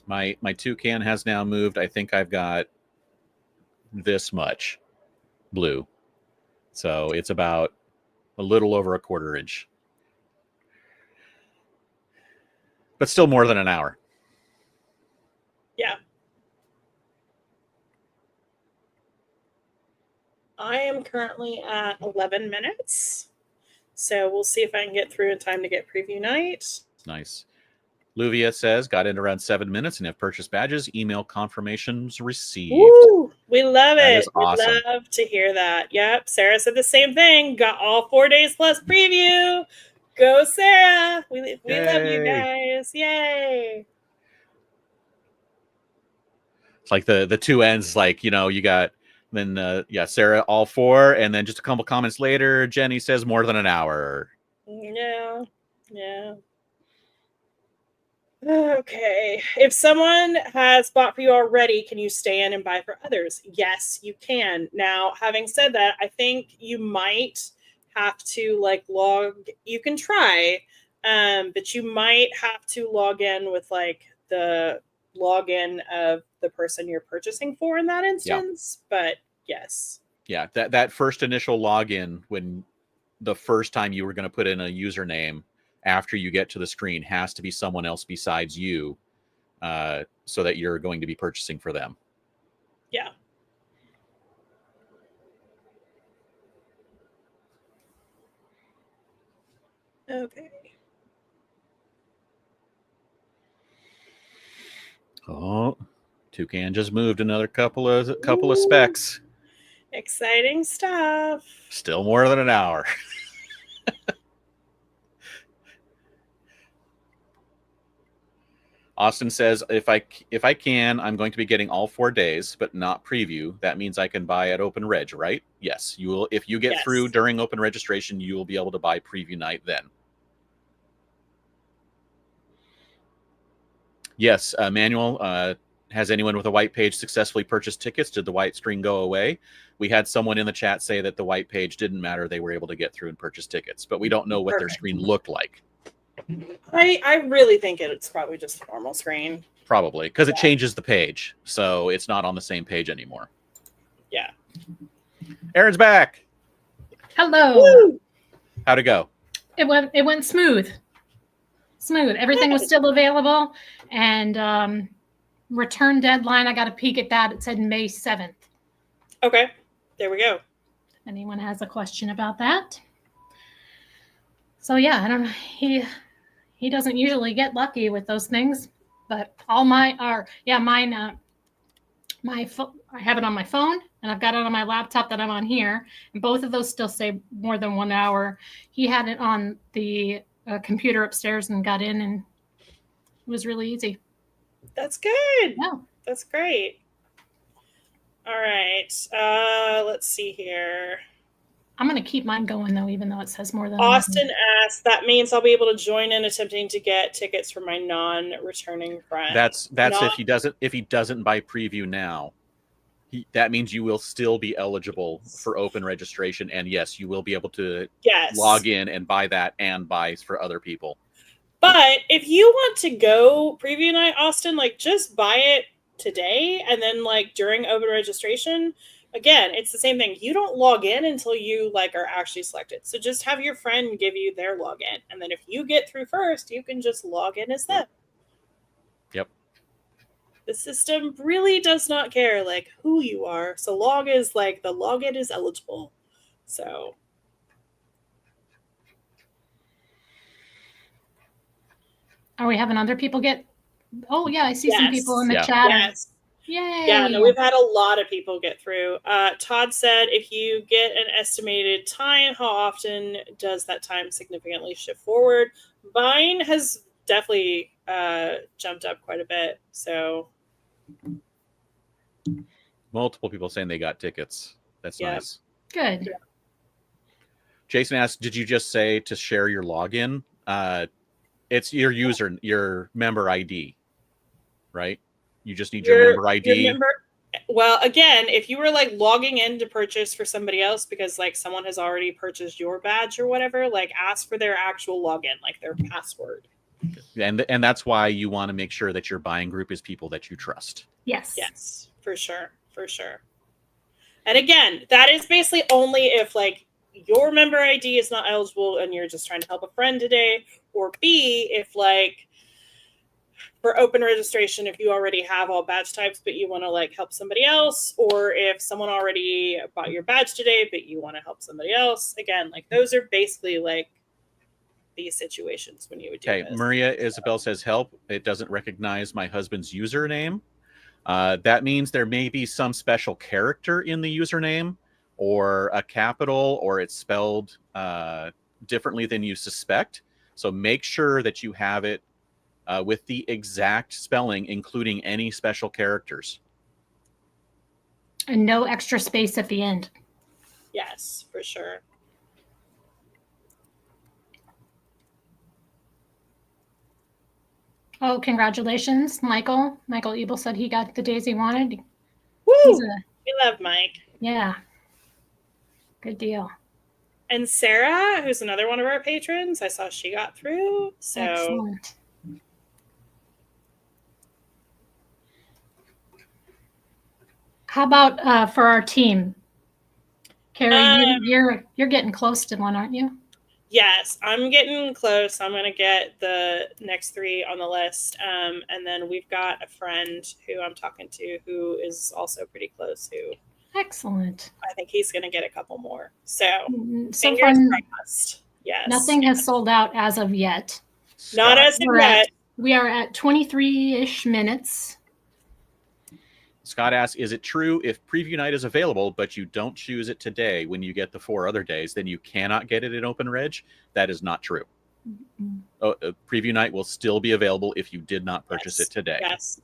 My toucan has now moved. I think I've got this much blue, so it's about a little over a quarter inch, but still more than an hour. Yeah. I am currently at 11 minutes. So we'll see if I can get through in time to get preview night. Nice. Luvia says, got in around 7 minutes and have purchased badges. Email confirmations received. Woo! We love That it. is awesome. We love to hear that. Yep. Sarah said the same thing. Got all 4 days plus preview. Go, Sarah. We love you guys. Yay. It's like the two ends, like, you know, you got then Sarah all 4, and then just a couple comments later, Jenny says more than an hour. Yeah. Okay. If someone has bought for you already, can you stay in and buy for others? Yes, you can. Now, having said that, I think you might have to like you can try, but you might have to log in with like the login of the person you're purchasing for in that instance. Yeah. But yes. Yeah, that first initial login, when the first time you were going to put in a username after you get to the screen, has to be someone else besides you, so that you're going to be purchasing for them. Yeah. Okay. Oh, toucan just moved another couple of specs. Exciting stuff. Still more than an hour. Austin says, if I can, I'm going to be getting all 4 days, but not preview. That means I can buy at Open Reg, right? Yes, you will. If you get through during open registration, you will be able to buy preview night then. Yes, Manuel, has anyone with a white page successfully purchased tickets? Did the white screen go away? We had someone in the chat say that the white page didn't matter. They were able to get through and purchase tickets, but we don't know what their screen looked like. I really think it's probably just a normal screen. Probably, because it changes the page, so it's not on the same page anymore. Yeah. Erin's back. Hello. Woo! How'd it go? It went smooth. Everything was still available, and return deadline, I got a peek at that. It said May 7th. Okay, there we go. If anyone has a question about that. So yeah, I don't know. He doesn't usually get lucky with those things, but all mine are, mine, I have it on my phone and I've got it on my laptop that I'm on here, and both of those still say more than 1 hour. He had it on the computer upstairs and got in, and it was really easy. That's good. Yeah. That's great. All right. Let's see here. I'm going to keep mine going, though, even though it says more than... Austin asked, that means I'll be able to join in attempting to get tickets for my non-returning friend. That's if he doesn't buy preview now. That means you will still be eligible for open registration, and yes, you will be able to log in and buy that and buy for other people. But if you want to go preview night, Austin, like just buy it today, and then like during open registration, again, it's the same thing. You don't log in until you like are actually selected. So just have your friend give you their login, and then if you get through first, you can just log in as them. Yep. the system really does not care like who you are. So long as like the login is eligible. So Are we having other people get? Oh yeah, I see some people in the Yeah. chat. yes. Yay! Yeah, no, we've had a lot of people get through. Todd said, if you get an estimated time, how often does that time significantly shift forward? Mine has definitely jumped up quite a bit. So Multiple people saying they got tickets. That's Yeah. nice. Good. Yeah. Jason asked, did you just say to share your login? It's your user, your member ID, right? You just need your member ID. Well, again, if you were like logging in to purchase for somebody else because like someone has already purchased your badge or whatever, like ask for their actual login, like their password. And that's why you want to make sure that your buying group is people that you trust. Yes. Yes, for sure. For sure. And again, that is basically only if like your member ID is not eligible and you're just trying to help a friend today, or B, if like for open registration, if you already have all badge types, but you want to like help somebody else, or if someone already bought your badge today, but you want to help somebody else. Again, like those are basically like these situations when you would do Okay, this. Maria Isabel says, help. It doesn't recognize my husband's username. That means there may be some special character in the username or a capital, or it's spelled differently than you suspect. So make sure that you have it with the exact spelling, including any special characters. And no extra space at the end. Yes, for sure. Oh, congratulations, Michael. Michael Ebel said he got the days he wanted. Woo! He's We love Mike. Yeah. Good deal. And Sarah, who's another one of our patrons, I saw she got through. So Excellent. How about for our team? Carrie, you're getting close to one, aren't you? yes, I'm getting close. I'm gonna get the next 3 on the list. And then we've got a friend who I'm talking to who is also pretty close, who Excellent. I think he's gonna get a couple more. So So fingers far, crossed. Yes. nothing has sold out as of yet. Not as of yet. We are at 23-ish minutes. Scott asks, is it true if preview night is available, but you don't choose it today when you get the 4 other days, then you cannot get it in open reg? That is not true. Preview night will still be available if you did not purchase it today. Yes.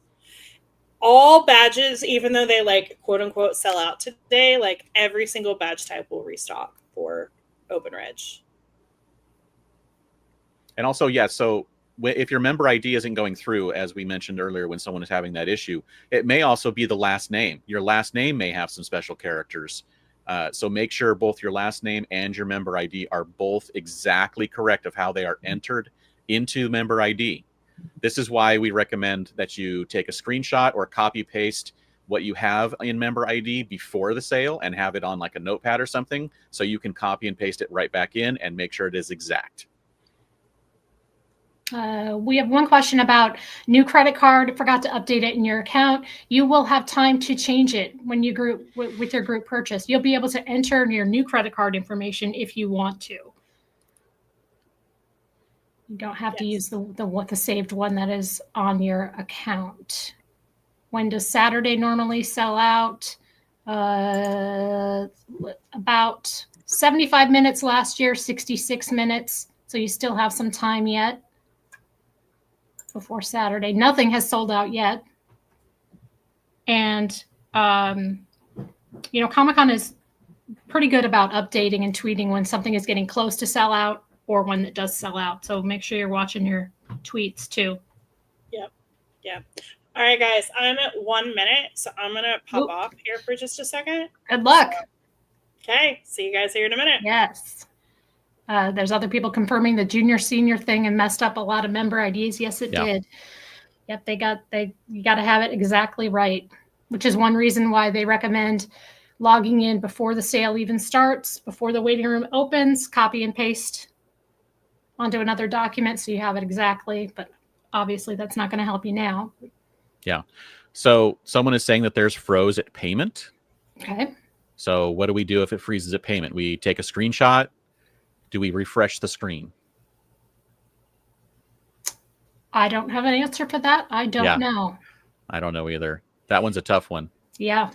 All badges, even though they like quote unquote sell out today, like every single badge type will restock for open reg. And also, yeah, so if your member ID isn't going through, as we mentioned earlier, when someone is having that issue, it may also be the last name. Your last name may have some special characters. So make sure both your last name and your member ID are both exactly correct of how they are entered into member ID. This is why we recommend that you take a screenshot or copy paste what you have in member ID before the sale and have it on like a notepad or something, so you can copy and paste it right back in and make sure it is exact. We have one question about new credit card. Forgot to update it in your account. You will have time to change it when you with your group purchase. You'll be able to enter your new credit card information if you want to. You don't have to use the saved one that is on your account. When does Saturday normally sell out? About 75 minutes last year, 66 minutes. So you still have some time yet before Saturday. Nothing has sold out yet. And, Comic-Con is pretty good about updating and tweeting when something is getting close to sell out or when it does sell out. So make sure you're watching your tweets too. Yep. Yeah. All right, guys, I'm at 1 minute, so I'm going to pop off here for just a second. Good luck. Okay. See you guys here in a minute. Yes. There's other people confirming the junior senior thing and messed up a lot of member IDs. Yes, it did. Yep, you got to have it exactly right, which is one reason why they recommend logging in before the sale even starts, before the waiting room opens, copy and paste onto another document so you have it exactly. But obviously that's not going to help you now. Yeah. So someone is saying that there's froze at payment. Okay. So what do we do if it freezes at payment? We take a screenshot. Do we refresh the screen? I don't have an answer for that. I don't know. I don't know either. That one's a tough one. Yeah.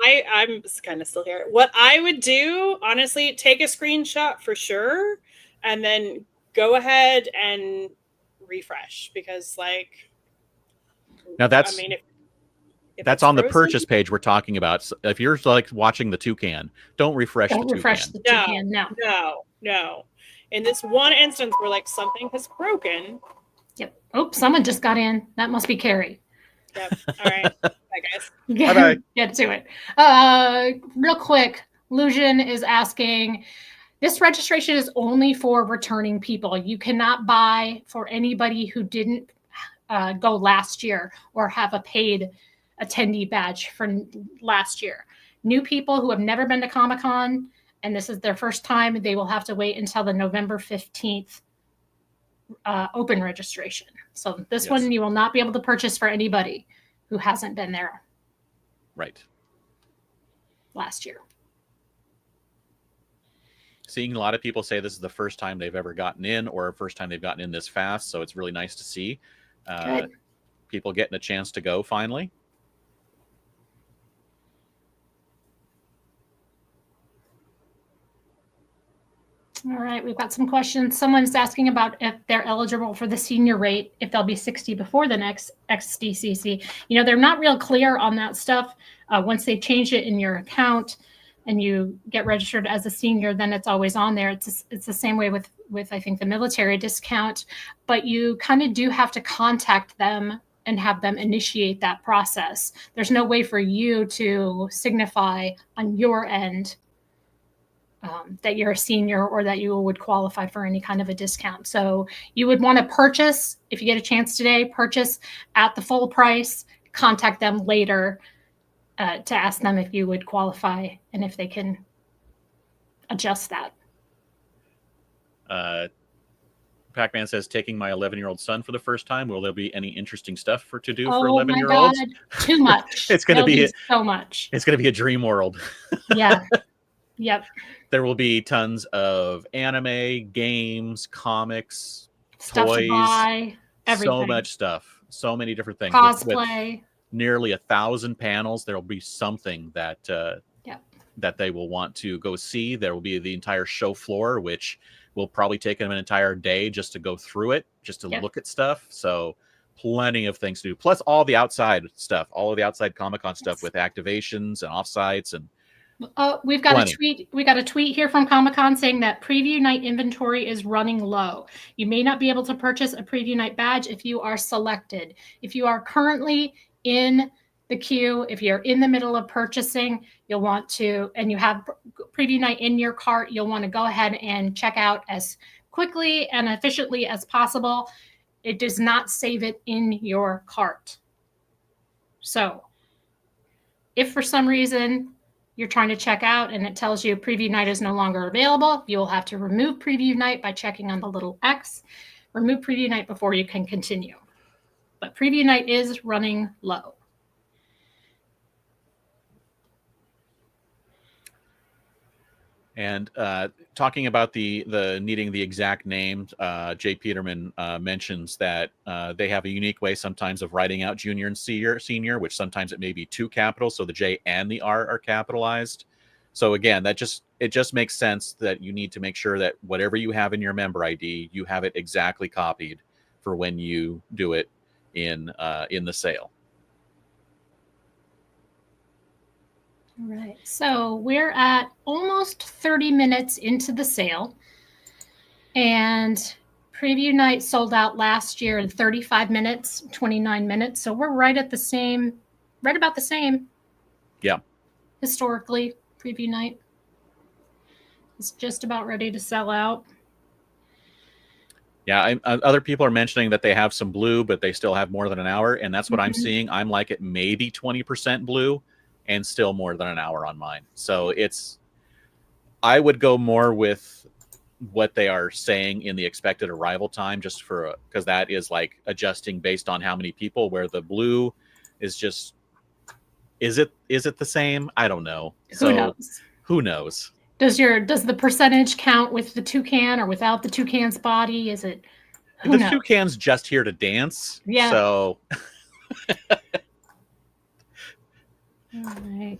I'm kind of still here. What I would do, honestly, take a screenshot for sure, and then go ahead and refresh, because like, Now that's, I mean, if that's it's on the frozen- purchase page we're talking about. So if you're like watching the toucan, don't refresh Don't the refresh toucan. the toucan. No. No. In this one instance where like something has broken. Yep. Oh, someone just got in. That must be Carrie. Yep. All right. Bye, guys. Bye-bye. Get to it. Real quick, Lucian is asking, this registration is only for returning people. You cannot buy for anybody who didn't go last year or have a paid attendee badge for last year. New people who have never been to Comic-Con and this is their first time, they will have to wait until the November 15th open registration. So this one you will not be able to purchase for anybody who hasn't been there Right. last year. Seeing a lot of people say this is the first time they've ever gotten in, or first time they've gotten in this fast. So it's really nice to see people getting a chance to go finally. All right, we've got some questions. Someone's asking about if they're eligible for the senior rate, if they'll be 60 before the next SDCC. You know, they're not real clear on that stuff. Once they change it in your account and you get registered as a senior, then it's always on there. It's the same way with I think the military discount, but you kind of do have to contact them and have them initiate that process. There's no way for you to signify on your end that you're a senior or that you would qualify for any kind of a discount. So you would want to purchase, if you get a chance today, purchase at the full price, contact them later to ask them if you would qualify and if they can adjust that. Pac-Man says, taking my 11-year-old son for the first time. Will there be any interesting stuff to do for Oh my 11-year-olds? God, too much. It's going to be so much. It's going to be a dream world. Yeah. Yep. There will be tons of anime, games, comics, Stuff toys, to buy, everything. so much stuff, so many different things. Cosplay. With nearly 1,000 panels. There will be something that that they will want to go see. There will be the entire show floor, which will probably take them an entire day just to go through it, just to look at stuff. So plenty of things to do. Plus all the outside stuff, all of the outside Comic-Con stuff with activations and offsites and we've got plenty. a tweet. We got a tweet here from Comic-Con saying that preview night inventory is running low. You may not be able to purchase a preview night badge if you are selected. If you are currently in the queue, if you're in the middle of purchasing, you'll want to, and you have preview night in your cart, you'll want to go ahead and check out as quickly and efficiently as possible. It does not save it in your cart. So if for some reason you're trying to check out and it tells you preview night is no longer available, you will have to remove preview night by checking on the little X. Remove preview night before you can continue. But preview night is running low. And talking about the needing the exact name, Jay Peterman mentions that they have a unique way sometimes of writing out junior and senior, which sometimes it may be two capitals, so the J and the R are capitalized. So again, it just makes sense that you need to make sure that whatever you have in your member ID, you have it exactly copied for when you do it in the sale. All right, so we're at almost 30 minutes into the sale, and preview night sold out last year in 35 minutes, 29 minutes. So we're right about the same. Yeah. Historically, preview night is just about ready to sell out. Yeah, other people are mentioning that they have some blue, but they still have more than an hour, and that's what I'm seeing. I'm like at maybe 20% blue. And still more than an hour on mine. So I would go more with what they are saying in the expected arrival time, just because that is like adjusting based on how many people, where the blue is just, is it the same? I don't know. Who knows? Who knows? Does the percentage count with the toucan or without the toucan's body? Is it? Who The knows? toucan's just here to dance. Yeah. So. All right.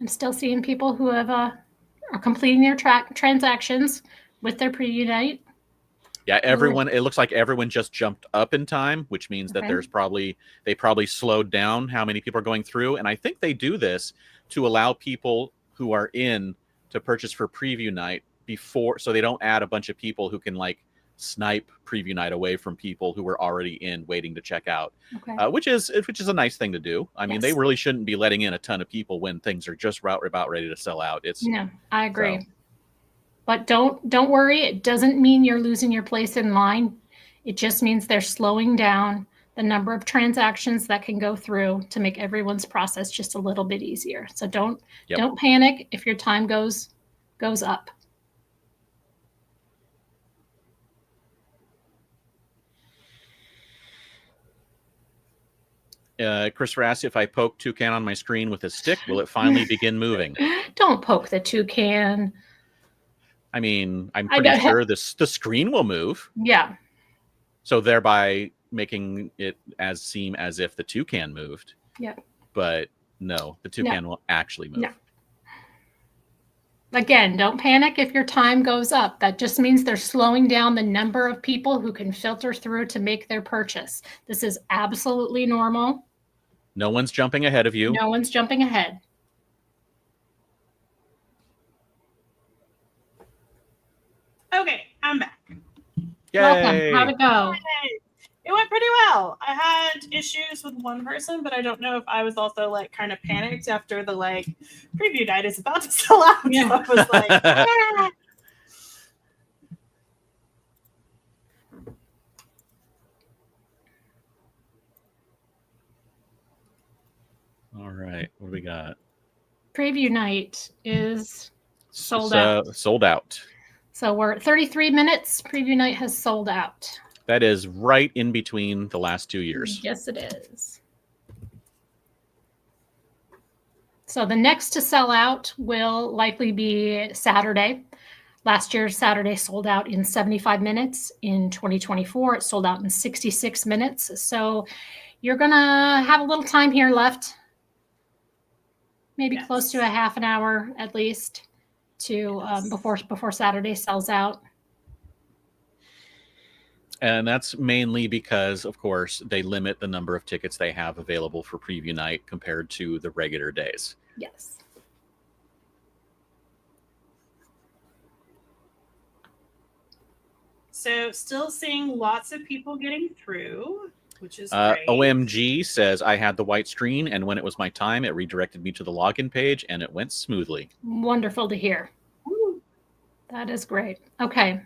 I'm still seeing people who have are completing their transactions with their preview night. Yeah, everyone. It looks like everyone just jumped up in time, which means that Okay. they probably slowed down how many people are going through, and I think they do this to allow people who are in to purchase for preview night before, so they don't add a bunch of people who can like snipe preview night away from people who were already in waiting to check out, Okay. which is a nice thing to do. I mean, they Yes. really shouldn't be letting in a ton of people when things are just about ready to sell out. It's No, I agree. So. But don't worry. It doesn't mean you're losing your place in line. It just means they're slowing down the number of transactions that can go through to make everyone's process just a little bit easier. So don't panic if your time goes up. Christopher asked if I poke toucan on my screen with a stick, will it finally begin moving? Don't poke the toucan. I mean, I'm pretty sure the screen will move. Yeah. So thereby making it seem as if the toucan moved. Yeah. But no, the toucan will actually move. No. Again, don't panic if your time goes up. That just means they're slowing down the number of people who can filter through to make their purchase. This is absolutely normal. No one's jumping ahead of you. No one's jumping ahead. Okay, I'm back. Yay. Welcome. How'd it go? It went pretty well. I had issues with one person, but I don't know if I was also like kind of panicked after the like preview night is about to sell out. Yeah. So I was like, ah. All right. What do we got? Preview night is sold out. Sold out. So we're at 33 minutes. Preview night has sold out. That is right in between the last 2 years. Yes, it is. So the next to sell out will likely be Saturday. Last year's Saturday sold out in 75 minutes. In 2024, it sold out in 66 minutes. So you're going to have a little time here left. Maybe close to a half an hour at least to before Saturday sells out. And that's mainly because, of course, they limit the number of tickets they have available for preview night compared to the regular days. Yes. So still seeing lots of people getting through, which is great. OMG says, I had the white screen, and when it was my time, it redirected me to the login page, and it went smoothly. Wonderful to hear. Ooh. That is great. Okay.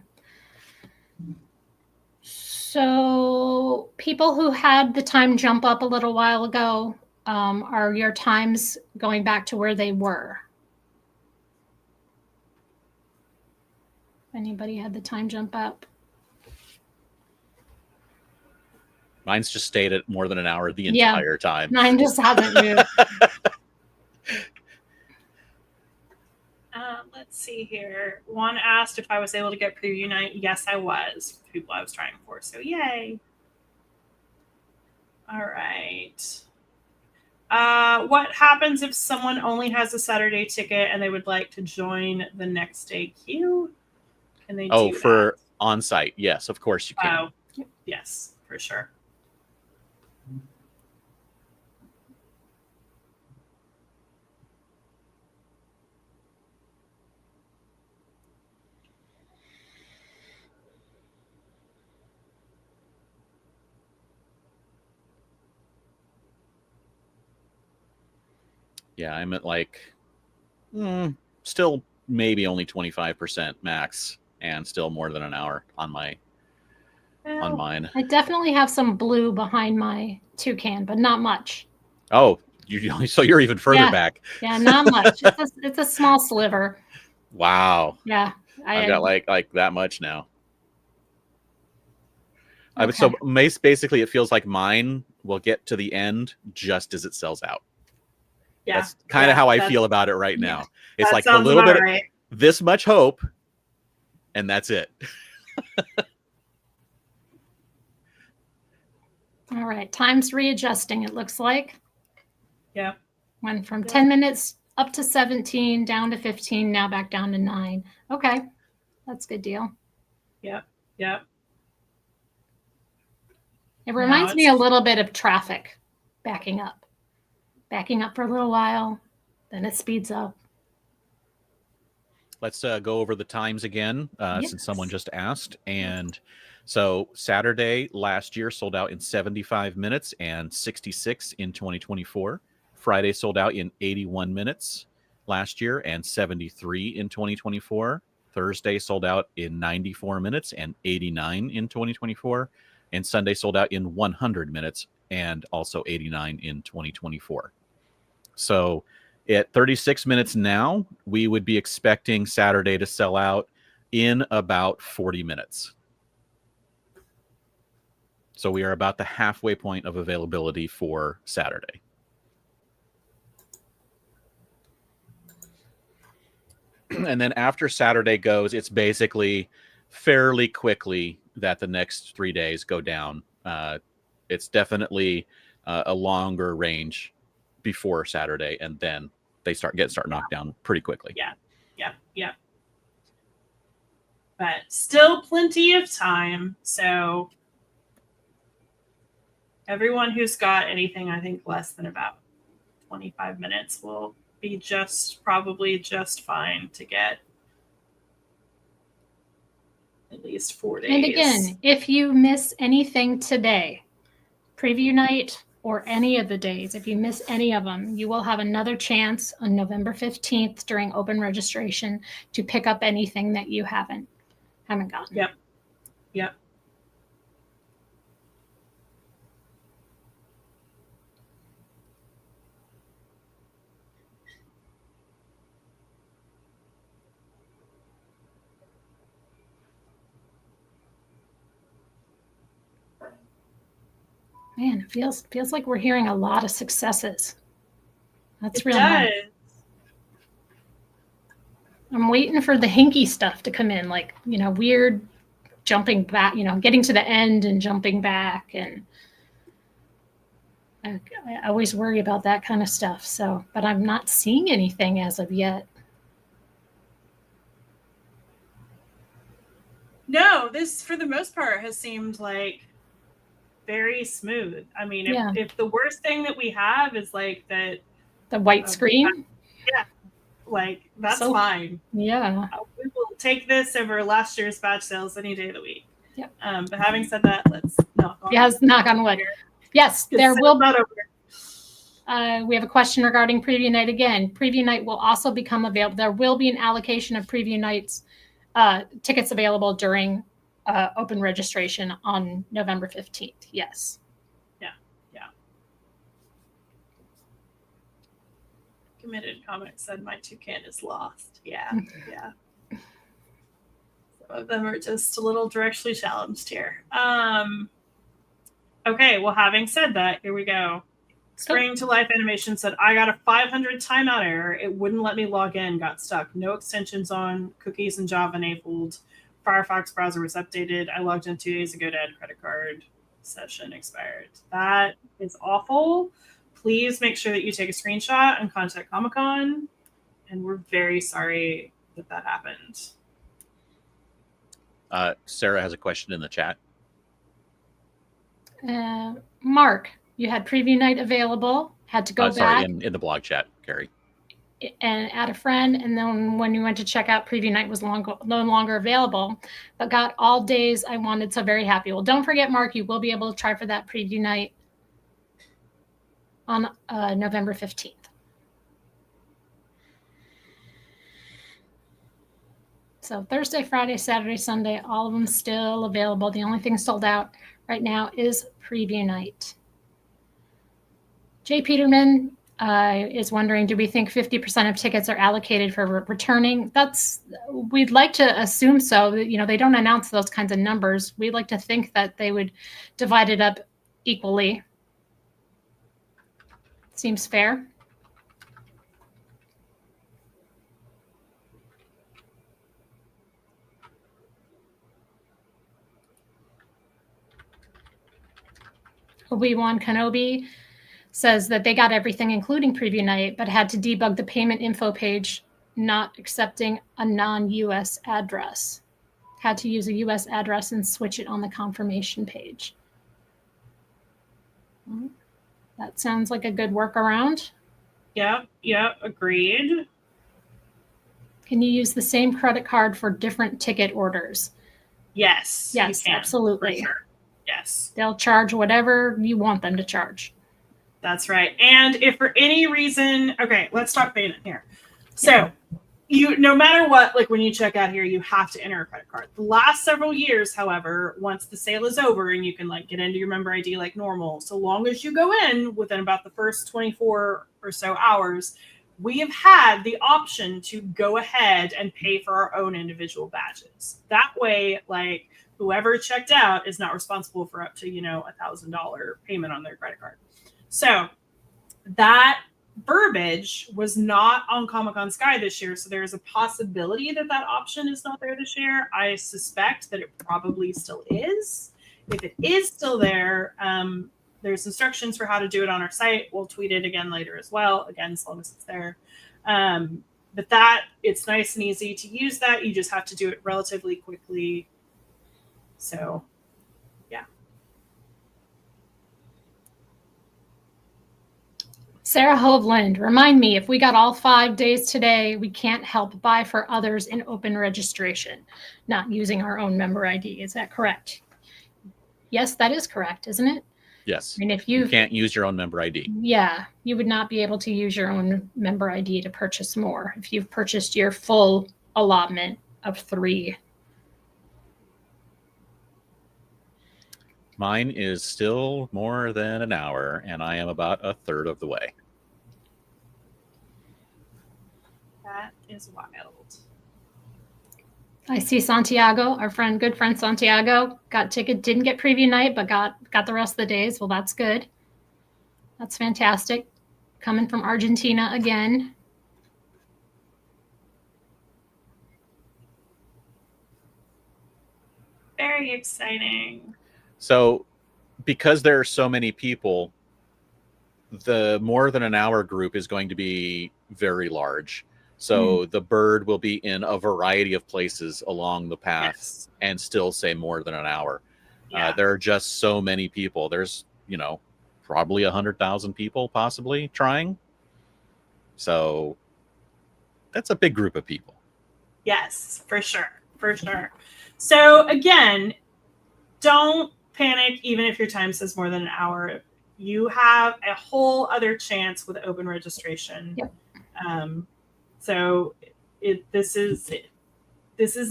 So people who had the time jump up a little while ago, are your times going back to where they were? Anybody had the time jump up? Mine's just stayed at more than an hour the entire time. Mine just hasn't moved. Let's see here. One asked if I was able to get preview night. Yes, I was. The people I was trying for. So yay. All right. What happens if someone only has a Saturday ticket and they would like to join the next day queue? Can they do for on-site? Yes, of course you can. Oh, yes, for sure. Yeah, I'm at like still maybe only 25% max, and still more than an hour on my on mine. I definitely have some blue behind my toucan, but not much. Oh, so you're even further back. Yeah, not much. It's a small sliver. Wow. Yeah, I've got like that much now. So basically, it feels like mine will get to the end just as it sells out. Yeah, that's kind of how I feel about it right now. It's that like a sounds little about bit, right. this much hope, and that's it. All right, time's readjusting, it looks like. Yeah. Went from 10 minutes up to 17, down to 15, now back down to 9. Okay, that's a good deal. Yep. It reminds me a little bit of traffic backing up for a little while, then it speeds up. Let's go over the times again, Yes. since someone just asked. And so Saturday last year sold out in 75 minutes and 66 in 2024. Friday sold out in 81 minutes last year and 73 in 2024. Thursday sold out in 94 minutes and 89 in 2024. And Sunday sold out in 100 minutes and also 89 in 2024. So at 36 minutes now, we would be expecting Saturday to sell out in about 40 minutes. So we are about the halfway point of availability for Saturday. And then after Saturday goes, it's basically fairly quickly that the next 3 days go down. It's definitely a longer range before Saturday, and then they start knocked down pretty quickly. Yeah. But still plenty of time. So everyone who's got anything, I think, less than about 25 minutes will be probably just fine to get at least 4 days. And again, if you miss anything today, preview night or any of the days, if you miss any of them, you will have another chance on November 15th during open registration to pick up anything that you haven't gotten. Yep. Man, it feels like we're hearing a lot of successes. That's real nice. I'm waiting for the hinky stuff to come in, like, weird jumping back, getting to the end and jumping back. And I always worry about that kind of stuff. So, but I'm not seeing anything as of yet. No, this, for the most part, has seemed like very smooth. I mean, if the worst thing that we have is like that, the white screen, like that's fine. Yeah, we will take this over last year's batch sales any day of the week. Yeah. But having said that, let's knock on wood. Yes, there will be. We have a question regarding preview night again. Preview night will also become available. There will be an allocation of preview nights tickets available during open registration on November 15th. Yes. Yeah. Committed Comics said my toucan is lost. Yeah. Some of them are just a little directionally challenged here. Okay, well, having said that, here we go. Spring to Life Animation said, I got a 500 timeout error. It wouldn't let me log in, got stuck. No extensions on, cookies and Java enabled. Firefox browser was updated. I logged in 2 days ago to add credit card. Session expired. That is awful. Please make sure that you take a screenshot and contact Comic-Con. And we're very sorry that happened. Sarah has a question in the chat. Mark, you had preview night available, had to go back. Sorry, in the blog chat, Carrie. And add a friend, and then when you went to check out, preview night was no longer available, but got all days I wanted, so very happy. Well, don't forget, Mark, you will be able to try for that preview night on November 15th. So Thursday, Friday, Saturday, Sunday, all of them still available. The only thing sold out right now is preview night. Jay Peterman, is wondering, do we think 50% of tickets are allocated for returning? We'd like to assume so. They don't announce those kinds of numbers. We'd like to think that they would divide it up equally. Seems fair. Obi-Wan Kenobi says that they got everything, including preview night, but had to debug the payment info page, not accepting a non-US address. Had to use a US address and switch it on the confirmation page. That sounds like a good workaround. Yep, agreed. Can you use the same credit card for different ticket orders? Yes. Yes, you can, absolutely. for sure. Yes. They'll charge whatever you want them to charge. That's right. And if for any reason, okay, let's talk payment here. So no matter what, like when you check out here, you have to enter a credit card. The last several years, however, once the sale is over and you can like get into your member ID like normal, so long as you go in within about the first 24 or so hours, we have had the option to go ahead and pay for our own individual badges. That way, like whoever checked out is not responsible for up to, $1,000 payment on their credit card. So that verbiage was not on Comic-Con Sky this year. So there's a possibility that option is not there this year. I suspect that it probably still is. If it is still there, there's instructions for how to do it on our site. We'll tweet it again later as well. Again, as long as it's there. But it's nice and easy to use that. You just have to do it relatively quickly. So, yeah. Sarah Hovland, remind me, if we got all 5 days today, we can't help buy for others in open registration, not using our own member ID. Is that correct? Yes, that is correct, isn't it? Yes. I mean, if you can't use your own member ID. Yeah, you would not be able to use your own member ID to purchase more if you've purchased your full allotment of 3. Mine is still more than an hour, and I am about a third of the way. That is wild. I see Santiago, our good friend Santiago, got ticket, didn't get preview night, but got the rest of the days. Well, that's good. That's fantastic. Coming from Argentina again. Very exciting. So because there are so many people, the more than an hour group is going to be very large. So the bird will be in a variety of places along the path and still say more than an hour. Yeah. There are just so many people. There's, probably 100,000 people possibly trying. So that's a big group of people. Yes, for sure. For sure. So again, don't panic even if your time says more than an hour. You have a whole other chance with open registration. Yep. So this is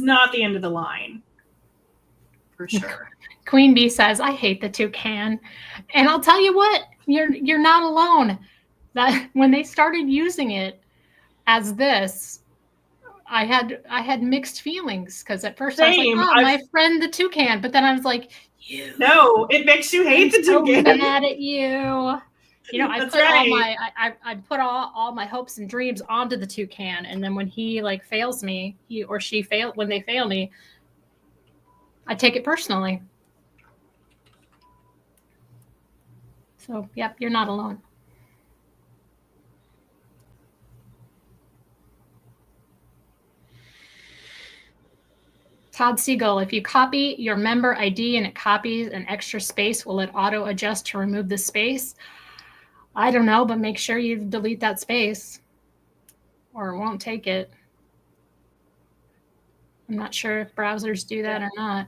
not the end of the line, for sure. Queen Bee says, "I hate the toucan," and I'll tell you what, you're not alone. That when they started using it as this, I had mixed feelings because at first I was like, "Oh, my friend the toucan," but then I was like, "No, it makes you hate the toucan." I'm so mad at you. I put all my hopes and dreams onto the toucan, and then when he fails me, when they fail me, I take it personally. So, yep, you're not alone. Todd Siegel, if you copy your member ID and it copies an extra space, will it auto adjust to remove the space? I don't know, but make sure you delete that space or it won't take it. I'm not sure if browsers do that or not.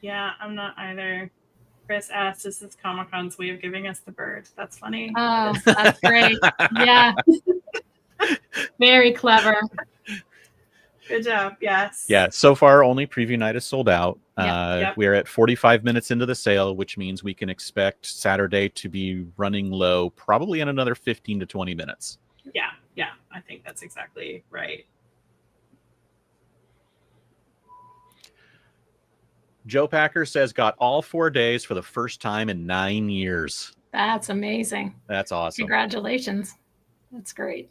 Yeah, I'm not either. Chris asked, "This is Comic-Con's way of giving us the bird." That's funny. Oh, that's great. Yeah. Very clever. Good job. Yes. Yeah. So far, only preview night is sold out. Yep. We're at 45 minutes into the sale, which means we can expect Saturday to be running low probably in another 15 to 20 minutes. Yeah, I think that's exactly right. Joe Packer says got all 4 days for the first time in 9 years. That's amazing. That's awesome. Congratulations. That's great.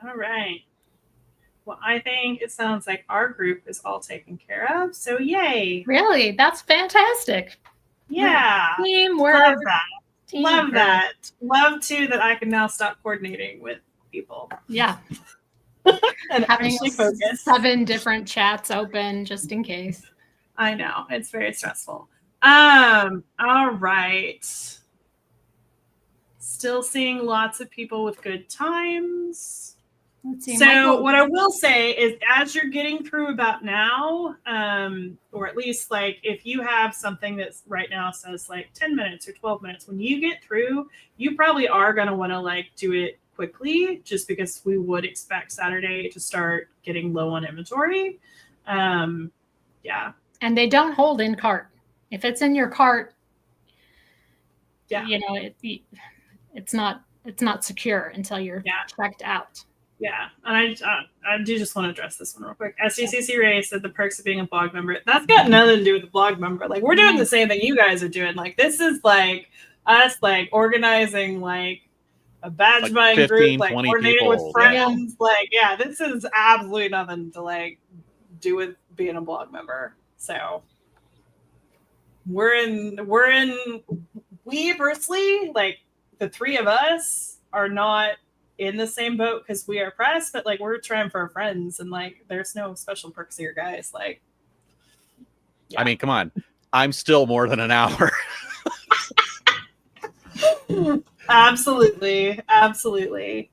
All right. Well, I think it sounds like our group is all taken care of. So yay. Really? That's fantastic. Yeah. Teamwork. Love that. Teamwork. Love that. Love too that I can now stop coordinating with people. Yeah. And Having actually focus. 7 different chats open just in case. I know. It's very stressful. All right. Still seeing lots of people with good times. Let's see. So Michael, what I will say is as you're getting through about now, or at least like if you have something that's right now says like 10 minutes or 12 minutes, when you get through, you probably are going to want to like do it quickly just because we would expect Saturday to start getting low on inventory. Yeah. and they don't hold in cart. If it's in your cart, Yeah. you know, it's not secure until you're checked out. Yeah, and I do just want to address this one real quick. SDCC Ray said the perks of being a blog member. That's got nothing to do with the blog member. Like we're doing the same thing you guys are doing. Like this is like us like organizing like a badge Like buying 15, group, like 20 coordinating people. with friends. Like this is absolutely nothing to like do with being a blog member. So we personally, like the 3 of us are not in the same boat because we are press, but like we're trying for our friends and like there's no special perks here, guys. Like, I mean, come on. I'm still more than an hour. Absolutely.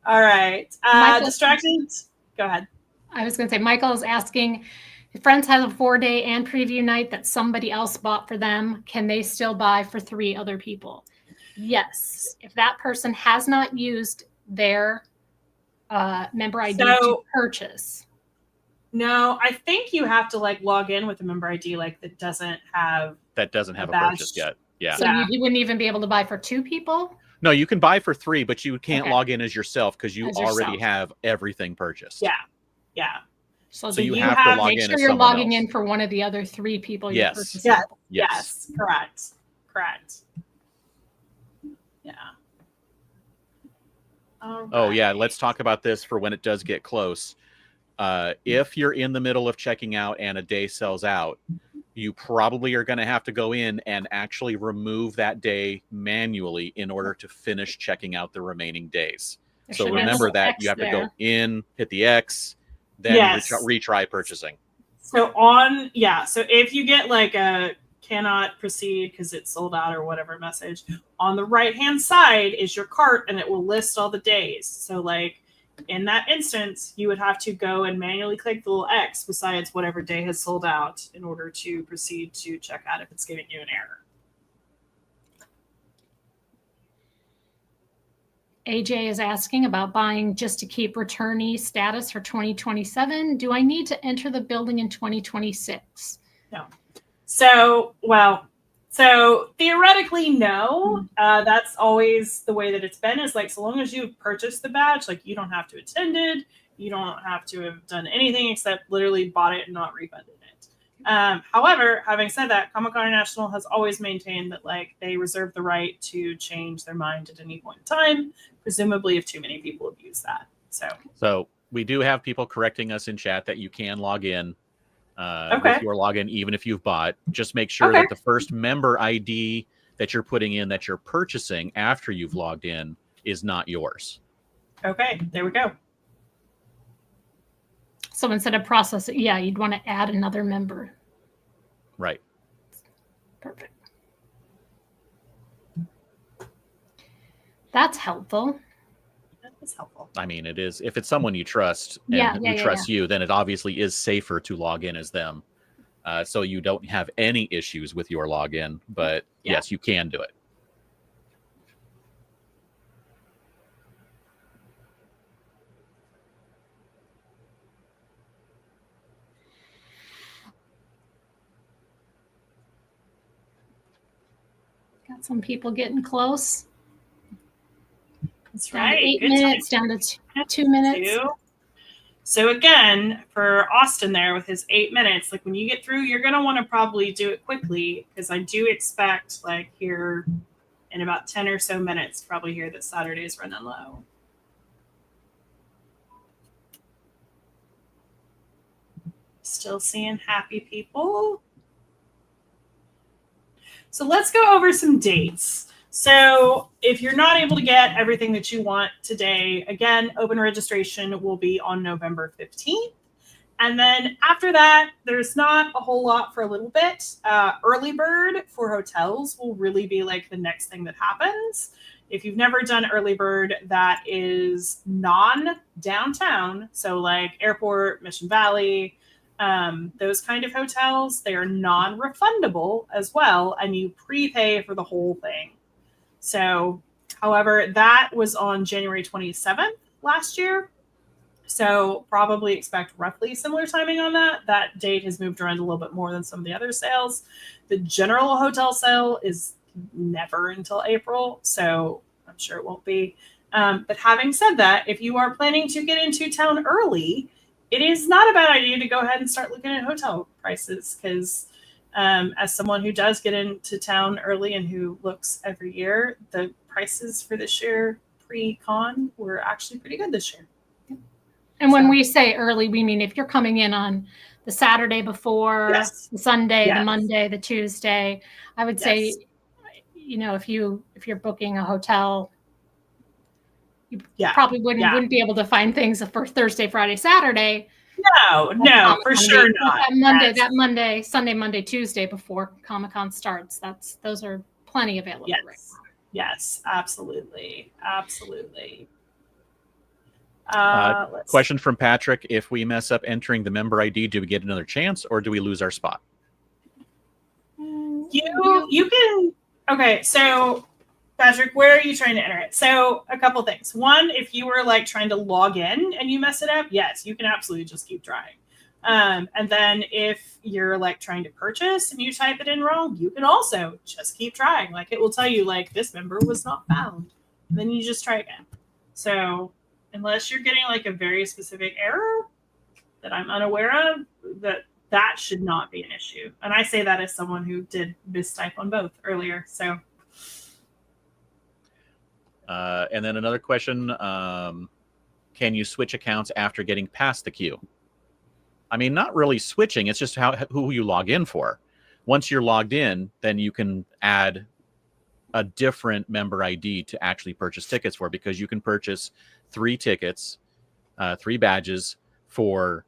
All right. Distracted. Go ahead. I was going to say, Michael is asking, if friends have a 4-day and preview night that somebody else bought for them, can they still buy for 3 other people? Yes. If that person has not used their member ID to purchase. No, I think you have to like log in with a member ID like that doesn't have a purchase yet. Yeah. So you wouldn't even be able to buy for 2 people? No, you can buy for 3, but you can't log in as yourself because you As already yourself. have everything purchased. Yeah. So you have to log make in sure as you're someone logging else. in for one of the other 3 people you Yes. purchased. Yes. Correct. Yeah. Oh, yeah. Let's talk about this for when it does get close. If you're in the middle of checking out and a day sells out, you probably are going to have to go in and actually remove that day manually in order to finish checking out the remaining days. There So should be a remember little that X you have to there. go in, hit the X, then retry purchasing. So so if you get like a cannot proceed because it's sold out or whatever message, on the right hand side is your cart and it will list all the days. So like in that instance, you would have to go and manually click the little X besides whatever day has sold out in order to proceed to check out if it's giving you an error. AJ is asking about buying just to keep returnee status for 2027. Do I need to enter the building in 2026? No. So theoretically, no. That's always the way that it's been, is like so long as you've purchased the badge, like you don't have to attend it, you don't have to have done anything except literally bought it and not refunded it. However, having said that, Comic-Con International has always maintained that like they reserve the right to change their mind at any point in time, presumably if too many people have used that. So we do have people correcting us in chat that you can log in with your login, even if you've bought. Just make sure that the first member ID that you're putting in that you're purchasing after you've logged in is not yours. Okay, there we go. So instead of processing, you'd want to add another member. Right. Perfect. That's helpful. That is helpful. I mean, it is. If it's someone you trust and who trusts you, then it obviously is safer to log in as them. So you don't have any issues with your login. But yes, you can do it. Got some people getting close. That's Down to right. 8 Good minutes, time. down to 2 minutes. Two. So again, for Austin there with his 8 minutes, like when you get through, you're going to want to probably do it quickly because I do expect like here in about 10 or so minutes, probably hear that Saturday is running low. Still seeing happy people. So let's go over some dates. So if you're not able to get everything that you want today, again, open registration will be on November 15th. And then after that, there's not a whole lot for a little bit. Early bird for hotels will really be like the next thing that happens. If you've never done early bird, that is non-downtown. So like airport, Mission Valley, those kind of hotels, they are non-refundable as well. And you prepay for the whole thing. So, however, that was on January 27th last year. So probably expect roughly similar timing on that. That date has moved around a little bit more than some of the other sales. The general hotel sale is never until April, so I'm sure it won't be. But having said that, if you are planning to get into town early, it is not a bad idea to go ahead and start looking at hotel prices because as someone who does get into town early and who looks every year, the prices for this year pre-con were actually pretty good this year. And when we say early, we mean if you're coming in on the Saturday before, Yes. the Sunday, Yes. the Monday, the Tuesday, I would say, Yes. you know, if you're booking a hotel, you Yeah. probably wouldn't be able to find things for Thursday, Friday, Saturday. No, for sure not. That Monday, Sunday, Monday, Tuesday before Comic-Con starts. Those are plenty available right now. Yes, absolutely. Question from Patrick. If we mess up entering the member ID, do we get another chance or do we lose our spot? You can. Okay, so Patrick, where are you trying to enter it? So a couple things. One, if you were like trying to log in and you mess it up, yes, you can absolutely just keep trying. And then if you're like trying to purchase and you type it in wrong, you can also just keep trying. Like it will tell you like this member was not found. And then you just try again. So unless you're getting like a very specific error that I'm unaware of, that should not be an issue. And I say that as someone who did mistype on both earlier. So. And then another question, can you switch accounts after getting past the queue? I mean, not really switching. It's just who you log in for. Once you're logged in, then you can add a different member ID to actually purchase tickets for, because you can purchase 3 tickets, 3 badges for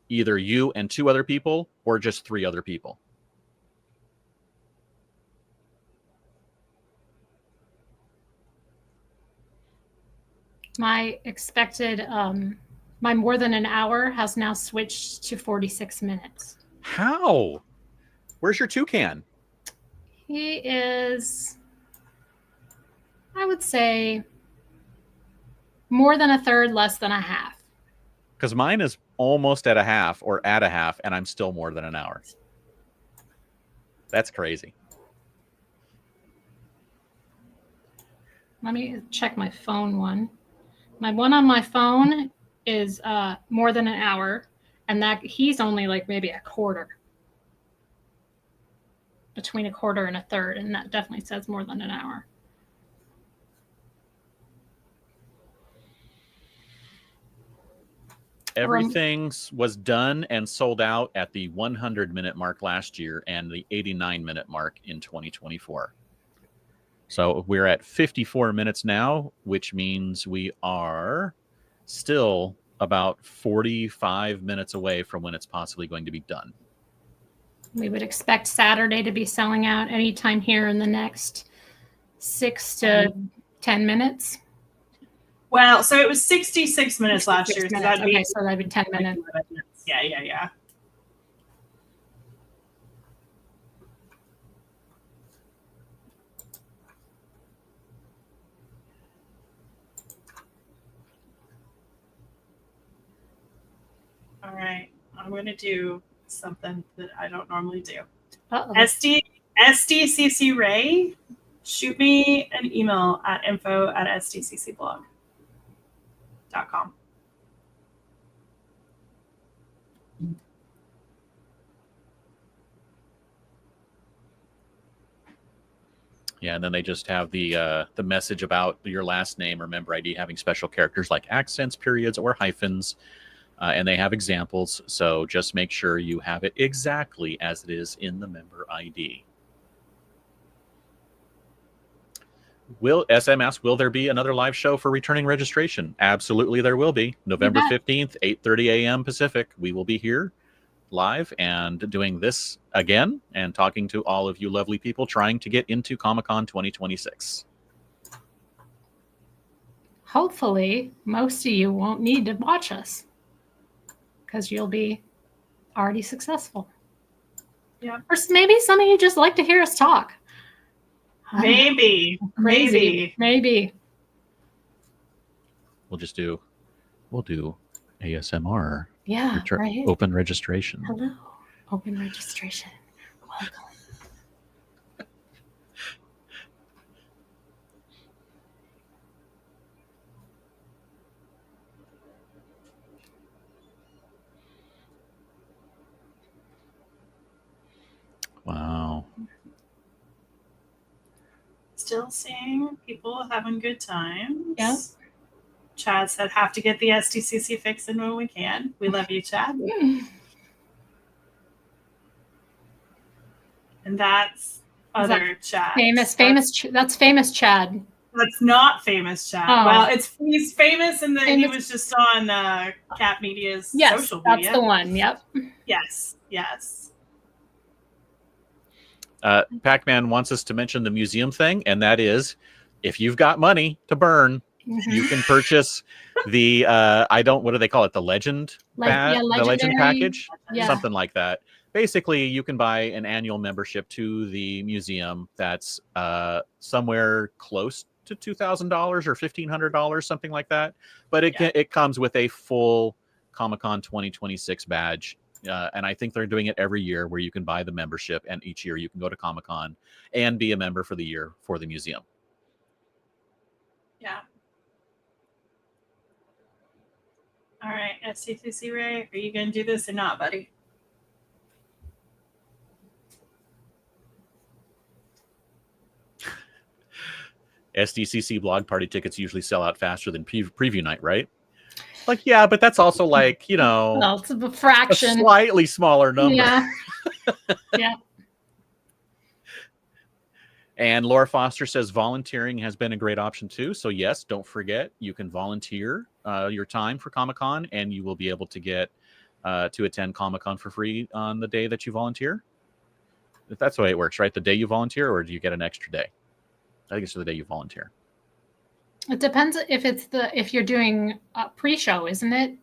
either you and 2 other people or just 3 other people. My expected, my more than an hour has now switched to 46 minutes. How? Where's your toucan? He is, I would say, more than a third, less than a half. Because mine is almost at a half or at a half, and I'm still more than an hour. That's crazy. Let me check my phone one. My one on my phone is more than an hour, and that he's only like maybe a quarter. Between a quarter and a third, and that definitely says more than an hour. Everything was done and sold out at the 100-minute mark last year and the 89-minute mark in 2024. So we're at 54 minutes now, which means we are still about 45 minutes away from when it's possibly going to be done. We would expect Saturday to be selling out anytime here in the next 6 to 10 minutes. Well, so it was 66 minutes last year. So that'd be 10 minutes. Yeah. All right. I'm going to do something that I don't normally do. Uh-oh. SDCC Ray shoot me an email at info@sdccblog.com. Yeah, and then they just have the message about your last name or member ID having special characters like accents, periods, or hyphens, and they have examples. So just make sure you have it exactly as it is in the member ID. SM asks, will there be another live show for returning registration? Absolutely, there will be. November 15th, 8:30 a.m. Pacific. We will be here live and doing this again and talking to all of you lovely people trying to get into Comic-Con 2026. Hopefully, most of you won't need to watch us because you'll be already successful. Yeah. Or maybe some of you just like to hear us talk. Maybe. Maybe. We'll do ASMR. Yeah, right. Open registration. Hello. Open registration. Welcome. Wow. Still seeing people having good times. Yeah. Chad said, have to get the SDCC fix in when we can. We love you, Chad. And that's other Chad. That's famous Chad. That's not famous Chad. Oh. Well, he's famous and then he was just on Cat Media's social media. That's the one. Yep. Yes. Pac-Man wants us to mention the museum thing, and that is, if you've got money to burn, you can purchase the what do they call it? The Legend the Legend package, something like that. Basically, you can buy an annual membership to the museum that's somewhere close to $2,000 or $1,500, something like that. But it comes with a full Comic-Con 2026 badge. And I think they're doing it every year where you can buy the membership, and each year you can go to Comic-Con and be a member for the year for the museum. Yeah. All right, SDCC Ray, are you going to do this or not, buddy? SDCC blog party tickets usually sell out faster than preview night, right? Like, yeah, but that's also like, well, it's a fraction. A slightly smaller number. Yeah. Yeah. And Laura Foster says volunteering has been a great option too. So yes, don't forget, you can volunteer your time for Comic-Con, and you will be able to get to attend Comic-Con for free on the day that you volunteer. If that's the way it works, right? The day you volunteer, or do you get an extra day? I think it's the day you volunteer. It depends if you're doing a pre-show, isn't it?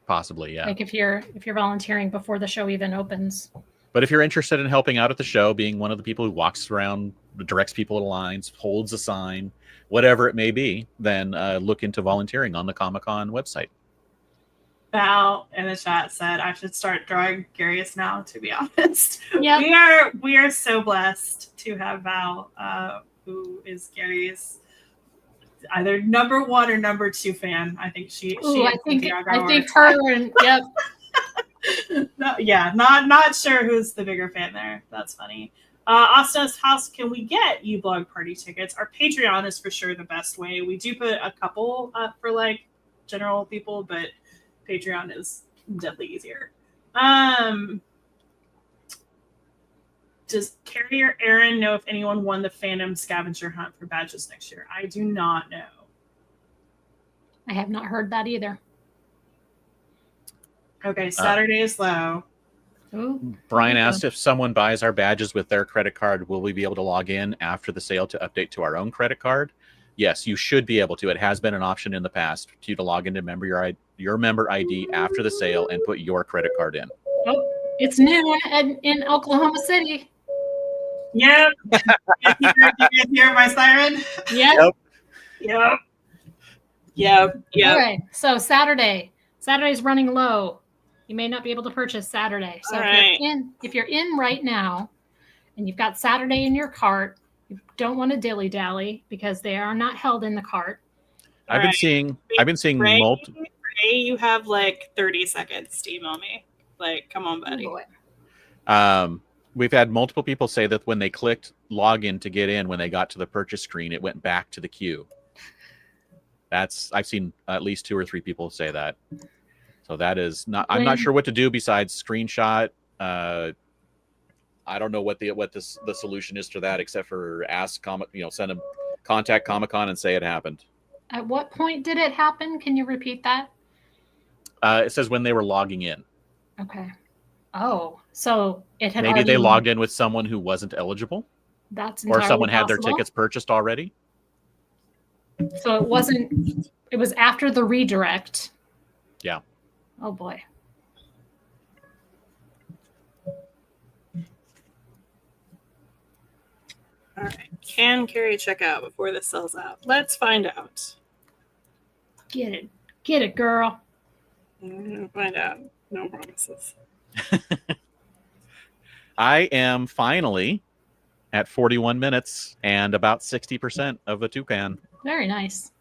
Possibly, yeah. Like if you're volunteering before the show even opens. But if you're interested in helping out at the show, being one of the people who walks around, directs people to lines, holds a sign, whatever it may be, then look into volunteering on the Comic-Con website. Val in the chat said I should start drawing Garius now, to be honest. Yeah. We are so blessed to have Val, who is Gary's either number 1 or number 2 fan. I think I think her and yep. No, yeah, not sure who's the bigger fan there. That's funny. Austin's house, can we get UBlog party tickets? Our Patreon is for sure the best way. We do put a couple up for like general people, but Patreon is definitely easier. Does Carrier Aaron know if anyone won the Phantom scavenger hunt for badges next year? I do not know. I have not heard that either. Okay, Saturday is low. Ooh. Brian asked if someone buys our badges with their credit card, will we be able to log in after the sale to update to our own credit card? Yes, you should be able to. It has been an option in the past for you to log into your member ID after the sale and put your credit card in. Oh, it's new in Oklahoma City. Yep. You guys hear my siren? Yep. Yep. All right. So Saturday's running low. You may not be able to purchase Saturday. So if you're in right now and you've got Saturday in your cart, You don't want to dilly-dally because they are not held in the cart. I've been seeing Ray, multiple. Ray, you have like 30 seconds to email me. Like, come on, buddy. We've had multiple people say that when they clicked login to get in, when they got to the purchase screen, it went back to the queue. I've seen at least 2 or 3 people say that. So that is not. I'm not sure what to do besides screenshot. I don't know what the solution is to that, except for send them contact Comic-Con and say it happened. At what point did it happen? Can you repeat that? It says when they were logging in. Okay. Oh, so it had Maybe they logged in with someone who wasn't eligible. That's entirely or someone had possible. their tickets purchased already. So it wasn't. It was after the redirect. Yeah. Oh boy. All right. Can carry checkout before this sells out? Let's find out. Get it, girl. I'm gonna find out. No promises. I am finally at 41 minutes and about 60% of the toucan. Very nice.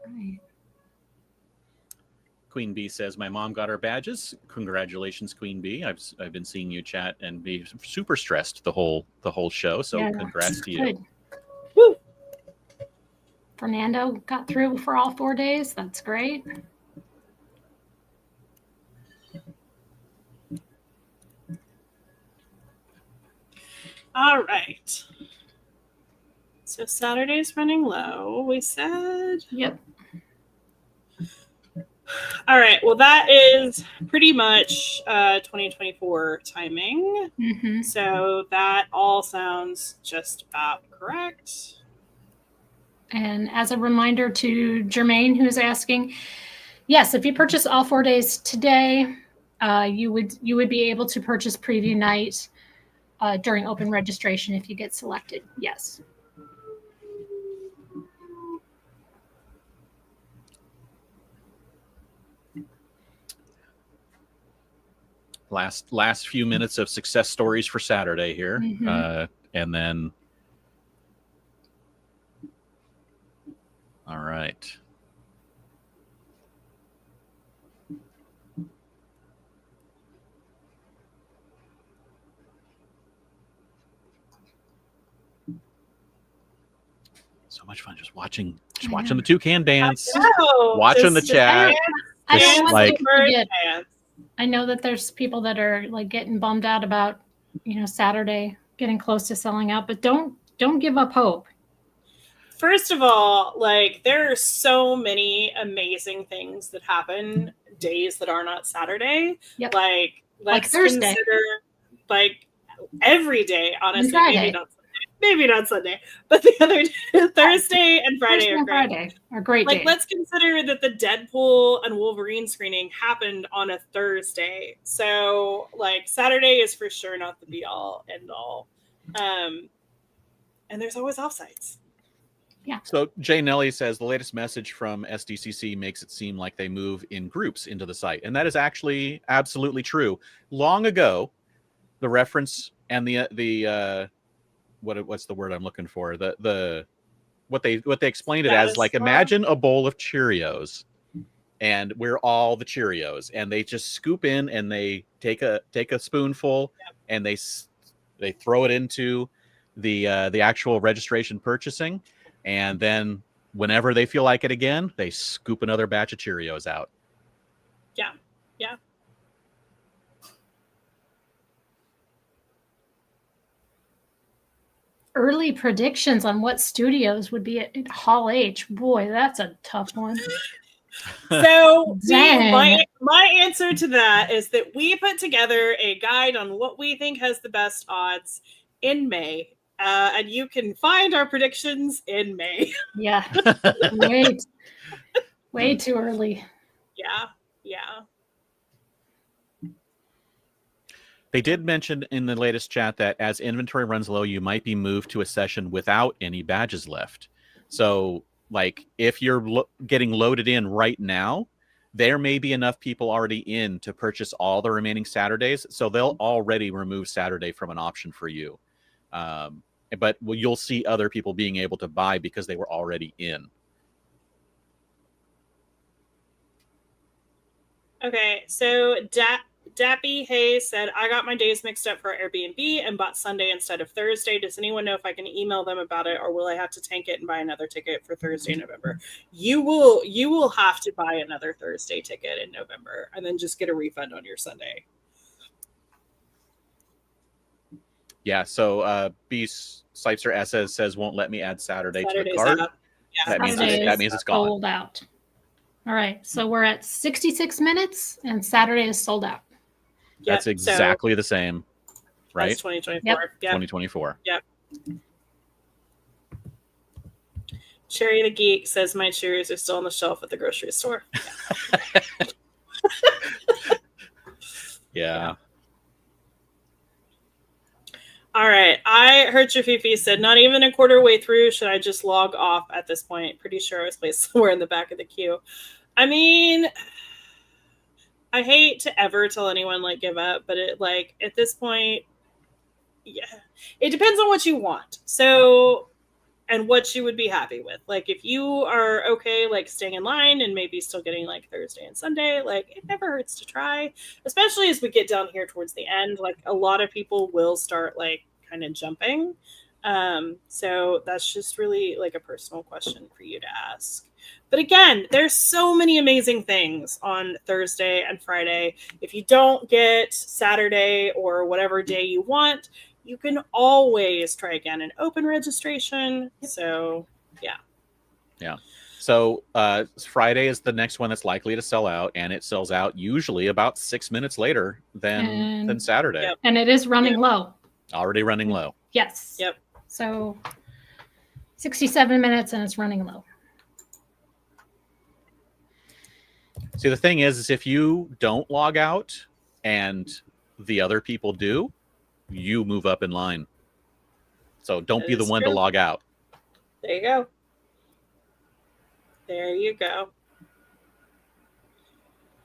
Right. Queen Bee says, "My mom got her badges. Congratulations, Queen Bee. I've been seeing you chat and be super stressed the whole show. So Yeah, congrats to you." Good. Woo. Fernando got through for all 4 days. That's great. All right. So Saturday's running low, we said. Yep. All right. Well, that is pretty much 2024 timing. Mm-hmm. So that all sounds just about correct. And as a reminder to Jermaine, who's asking, yes, if you purchase all 4 days today, you would be able to purchase preview night during open registration if you get selected. Yes. Last few minutes of success stories for Saturday here, Mhm. and then all right. So much fun just watching the toucan dance, watching the chat. I Just don't want like- to forget. I know that there's people that are like getting bummed out about, Saturday getting close to selling out, but don't give up hope. First of all, like there are so many amazing things that happen days that are not Saturday. Yep. Like let's Thursday. consider like every day, honestly. Friday. Maybe not Sunday, but the other day, Thursday and Friday Thursday are and great. Friday are great Like days. let's consider that the Deadpool and Wolverine screening happened on a Thursday. So like Saturday is for sure not the be all end all. And there's always offsites. Yeah. So Jay Nelly says the latest message from SDCC makes it seem like they move in groups into the site, and that is actually absolutely true. Long ago, the reference and the what's the word I'm looking for? What they explained it as, like, imagine a bowl of Cheerios, and we're all the Cheerios, and they just scoop in and they take a spoonful, and they throw it into the actual registration purchasing, and then whenever they feel like it again, they scoop another batch of Cheerios out. Yeah. Early predictions on what studios would be at Hall H. Boy, that's a tough one. So Dang. my answer to that is that we put together a guide on what we think has the best odds in May. And you can find our predictions in May. Yeah. Way too early. Yeah. They did mention in the latest chat that as inventory runs low, you might be moved to a session without any badges left. So, like, if you're getting loaded in right now, there may be enough people already in to purchase all the remaining Saturdays. So they'll already remove Saturday from an option for you. But you'll see other people being able to buy because they were already in. Okay, so Dappy Hayes said, I got my days mixed up for Airbnb and bought Sunday instead of Thursday. Does anyone know if I can email them about it, or will I have to tank it and buy another ticket for Thursday in November? You will have to buy another Thursday ticket in November and then just get a refund on your Sunday. Yeah, so B Sipser SS says won't let me add Saturday to the Saturday's cart. up. Yeah, That means it's gone. Sold out. All right, so we're at 66 minutes, and Saturday is sold out. Yep, That's exactly the same, right? That's 2024. Yep. 2024. Yep. Cherry the Geek says my cherries are still on the shelf at the grocery store. Yeah. All right. I heard your Fifi said, not even a quarter way through. Should I just log off at this point? Pretty sure I was placed somewhere in the back of the queue. I mean, I hate to ever tell anyone like give up, but it like at this point, yeah, it depends on what you want. So, and what you would be happy with. Like if you are okay, like staying in line and maybe still getting like Thursday and Sunday, like it never hurts to try, especially as we get down here towards the end. Like a lot of people will start like kind of jumping. So that's just really like a personal question for you to ask. But again, there's so many amazing things on Thursday and Friday. If you don't get Saturday or whatever day you want, you can always try again in open registration. So, yeah. Yeah. So Friday is the next one that's likely to sell out, and it sells out usually about 6 minutes later than Saturday. Yep. And it is running low. Already running low. Yes. Yep. So 67 minutes, and it's running low. See, the thing is if you don't log out and the other people do, you move up in line. So don't be the one to log out. There you go. There you go.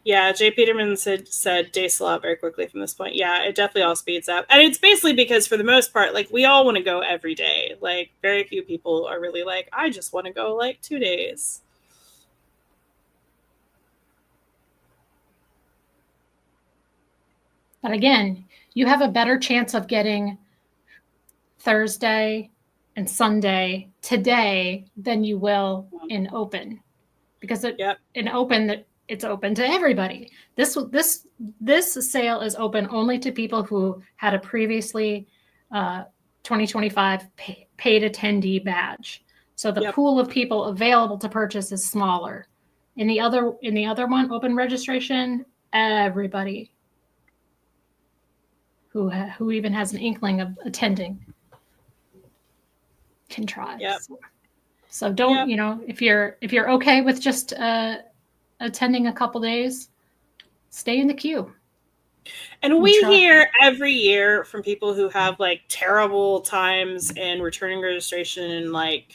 Yeah, Jay Peterman said days sell out very quickly from this point. Yeah, it definitely all speeds up. And it's basically because for the most part, like we all want to go every day. Like very few people are really like, I just want to go like 2 days. But again, you have a better chance of getting Thursday and Sunday today than you will in open, because in open it's open to everybody. This sale is open only to people who had a previously 2025 paid attendee badge. So the pool of people available to purchase is smaller. In the other one, open registration, everybody who even has an inkling of attending can try. Yep. So don't, if you're okay with just attending a couple days, stay in the queue. And we hear every year from people who have like terrible times in returning registration and like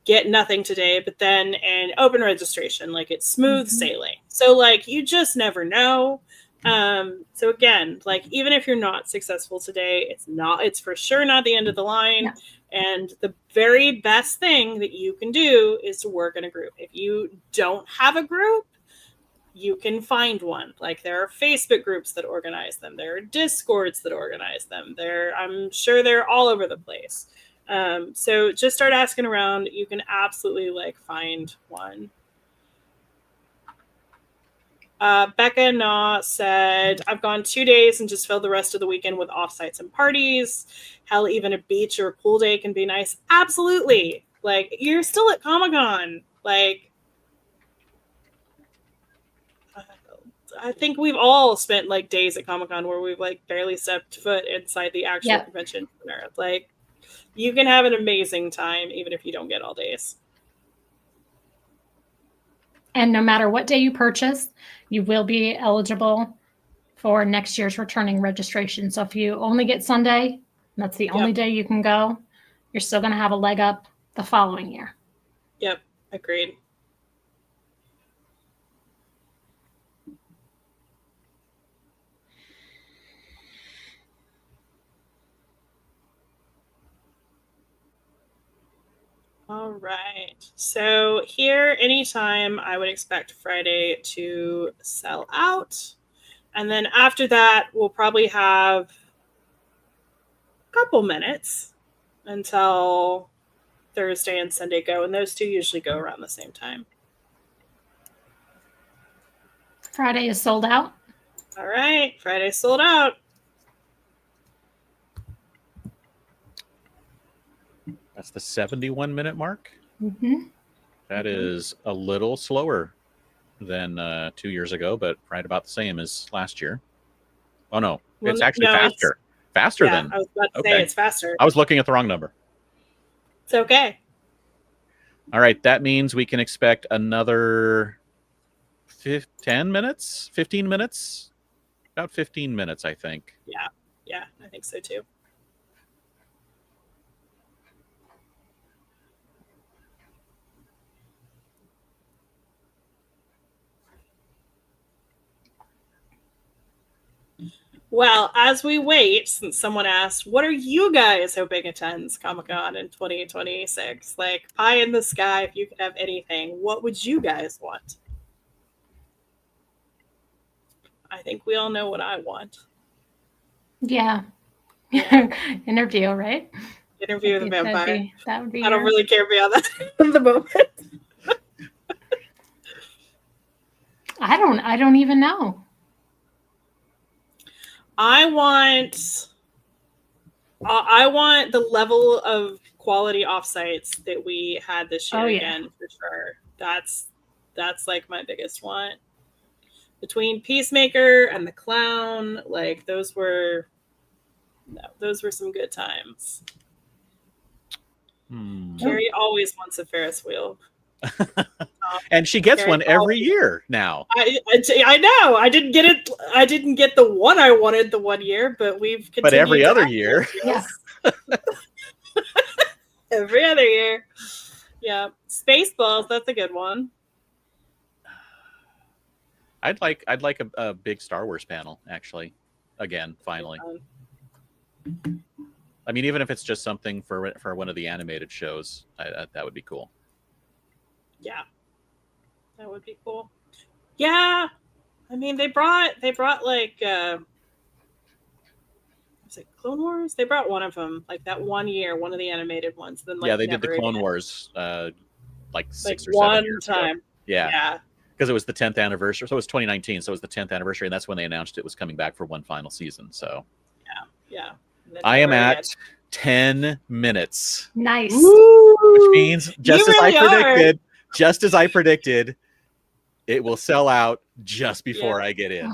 get nothing today, but then in open registration, like it's smooth sailing. So like you just never know. So again, like even if you're not successful today, it's for sure not the end of the line. No. And the very best thing that you can do is to work in a group. If you don't have a group, you can find one. Like there are Facebook groups that organize them. There are Discords that organize them. I'm sure they're all over the place. So just start asking around. You can absolutely like find one. Becca Na said, I've gone 2 days and just filled the rest of the weekend with offsites and parties. Hell, even a beach or a pool day can be nice. Absolutely. Like, you're still at Comic-Con. Like, I think we've all spent like days at Comic-Con where we've like barely stepped foot inside the actual convention center. Like, you can have an amazing time even if you don't get all days. And no matter what day you purchase, you will be eligible for next year's returning registration. So if you only get Sunday, that's the only day you can go, you're still going to have a leg up the following year. Yep, agreed. All right. So here, anytime I would expect Friday to sell out. And then after that, we'll probably have a couple minutes until Thursday and Sunday go. And those two usually go around the same time. Friday is sold out. All right. Friday sold out. That's the 71-minute mark. Mm-hmm. That is a little slower than 2 years ago, but right about the same as last year. Oh, no. Well, It's actually no, faster. Faster Yeah, than. I was about to Okay. say it's faster. I was looking at the wrong number. It's okay. All right. That means we can expect another 10 minutes, 15 minutes, about 15 minutes, I think. Yeah, I think so too. Well, as we wait, since someone asked, what are you guys hoping attends Comic-Con in 2026? Like, pie in the sky, if you could have anything, what would you guys want? I think we all know what I want. Yeah. Interview, right? Interview with a vampire. That would be I don't really care beyond that at the moment. I don't even know. I want the level of quality offsites that we had this year again, for sure. That's like my biggest want. Between Peacemaker and the Clown, like those were some good times. Carrie always wants a Ferris wheel. And she gets one every year now. I know. I didn't get it. I didn't get the one I wanted the one year, but we've continued. But every other year. Yes. Every other year. Yeah. Spaceballs, that's a good one. I'd like a big Star Wars panel, actually. Again, finally. I mean, even if it's just something for one of the animated shows, that would be cool. Yeah, that would be cool. Yeah, I mean they brought like was it Clone Wars? They brought one of them like that one year, one of the animated ones. Then like, yeah, they did the Clone again. Wars like 6 or 7 one years time. ago. Yeah, because it was the 10th anniversary. So it was 2019. So it was the 10th anniversary, and that's when they announced it was coming back for one final season. So yeah. I am at 10 minutes. Nice. Which means just as I predicted, it will sell out just before I get in.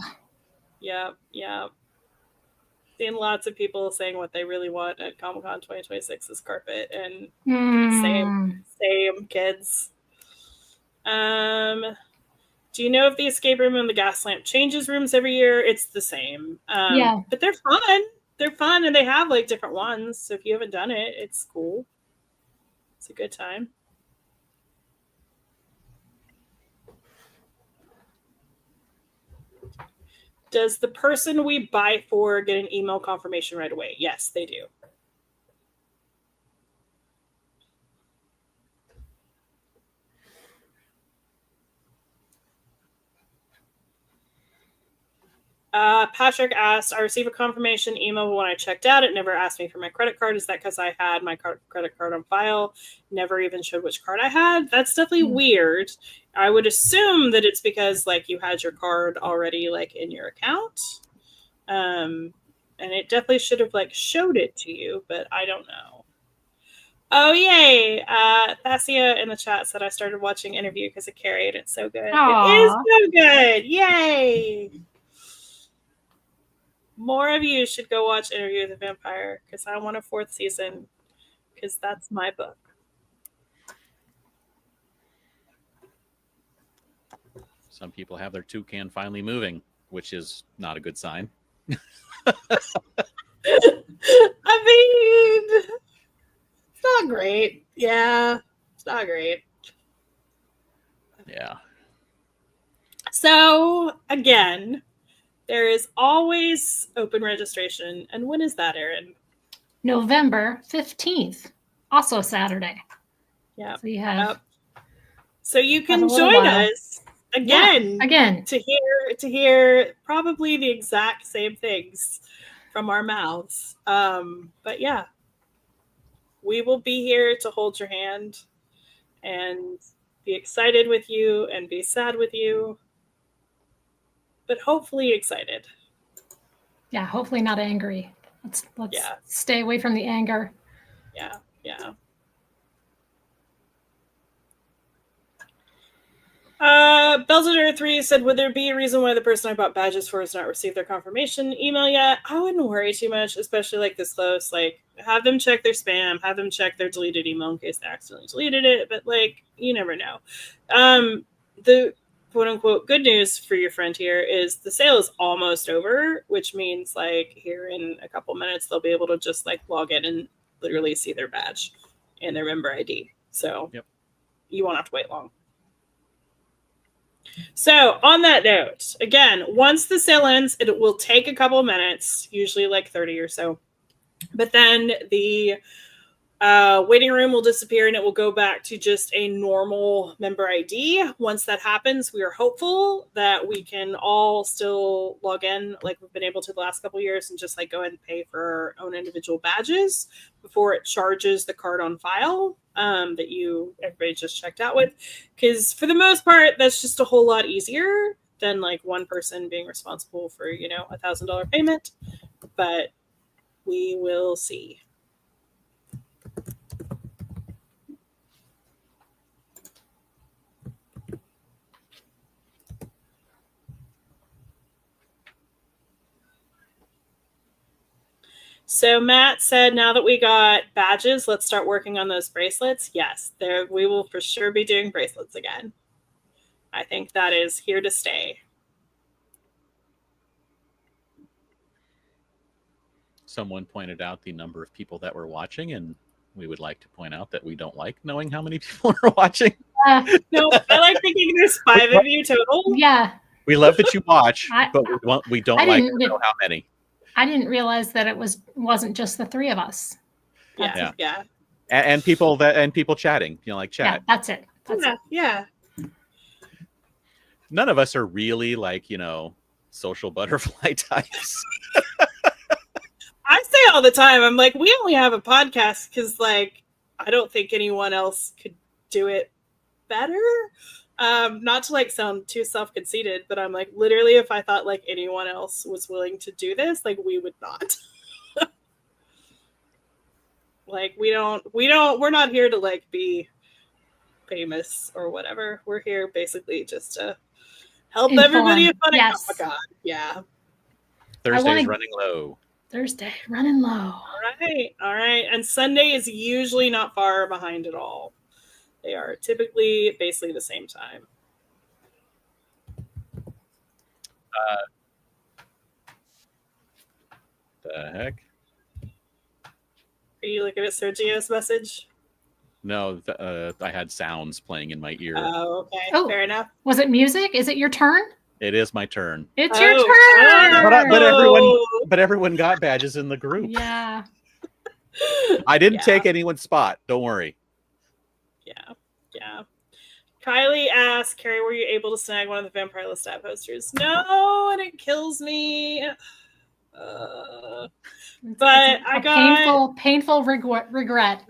Yeah. Seen lots of people saying what they really want at Comic-Con 2026 is carpet, and same kids. Do you know if the escape room and the gas lamp changes rooms every year? It's the same. But they're fun. They're fun, and they have like different ones. So if you haven't done it, it's cool. It's a good time. Does the person we buy for get an email confirmation right away? Yes, they do. Patrick asked, I received a confirmation email when I checked out. It never asked me for my credit card. Is that because I had my credit card on file? Never even showed which card I had. That's definitely weird. I would assume that it's because like you had your card already like in your account. And it definitely should have like showed it to you, but I don't know. Oh, yay. Thassia in the chat said I started watching Interview because of Carrie, and it's so good. Aww. It is so good. Yay. More of you should go watch Interview with a Vampire because I want a 4th season because that's my book. Some people have their toucan finally moving. which is not a good sign. I mean, it's not great. Yeah, it's not great. Yeah. So, again, there is always open registration. And when is that, Erin? November 15th, also Saturday. Yeah. So you have Yep. So you Have can a little join while. us again again. to hear probably the exact same things from our mouths. But yeah, we will be here to hold your hand and be excited with you and be sad with you, but hopefully excited. Yeah, hopefully not angry. Let's Yeah. stay away from the anger. Yeah. Belzer3 said, would there be a reason why the person I bought badges for has not received their confirmation email yet? I wouldn't worry too much, especially like this close. Like, have them check their spam, have them check their deleted email in case they accidentally deleted it. But like, you never know. The quote unquote good news for your friend here is the sale is almost over, which means like here in a couple minutes they'll be able to just like log in and literally see their badge and their member ID. So you won't have to wait long. So on that note, again, once the sale ends, it will take a couple of minutes, usually like 30 or so. But then the waiting room will disappear and it will go back to just a normal member ID. Once that happens, we are hopeful that we can all still log in like we've been able to the last couple of years and just like go ahead and pay for our own individual badges before it charges the card on file that everybody just checked out with. Because for the most part, that's just a whole lot easier than like one person being responsible for, $1,000 payment. But we will see. So Matt said, now that we got badges, let's start working on those bracelets. Yes, we will for sure be doing bracelets again. I think that is here to stay. Someone pointed out the number of people that were watching, and we would like to point out that we don't like knowing how many people are watching. No, I like thinking there's 5 of you total. Yeah. We love that you watch, but we don't like to know how many. I didn't realize that it wasn't just the 3 of us. Yeah. And people chatting, like chat. Yeah, that's it. Yeah. None of us are really like, social butterfly types. I say all the time, I'm like, we only have a podcast because like I don't think anyone else could do it better. Not to like sound too self-conceited, but I'm like, literally, if I thought like anyone else was willing to do this, like we would not. Like we're not here to like be famous or whatever. We're here basically just to help everybody have fun. Yes. Oh my God. Yeah. Thursday's running low. Thursday running low. All right. And Sunday is usually not far behind at all. They are typically basically the same time. The heck? Are you looking at Sergio's message? No, I had sounds playing in my ear. Oh, okay. Oh. Fair enough. Was it music? Is it your turn? It is my turn. It's your turn. But everyone got badges in the group. Yeah. I didn't take anyone's spot. Don't worry. Yeah. Kylie asked, Carrie, were you able to snag one of the Vampire Lestat posters? No, and it kills me. But I got painful regret.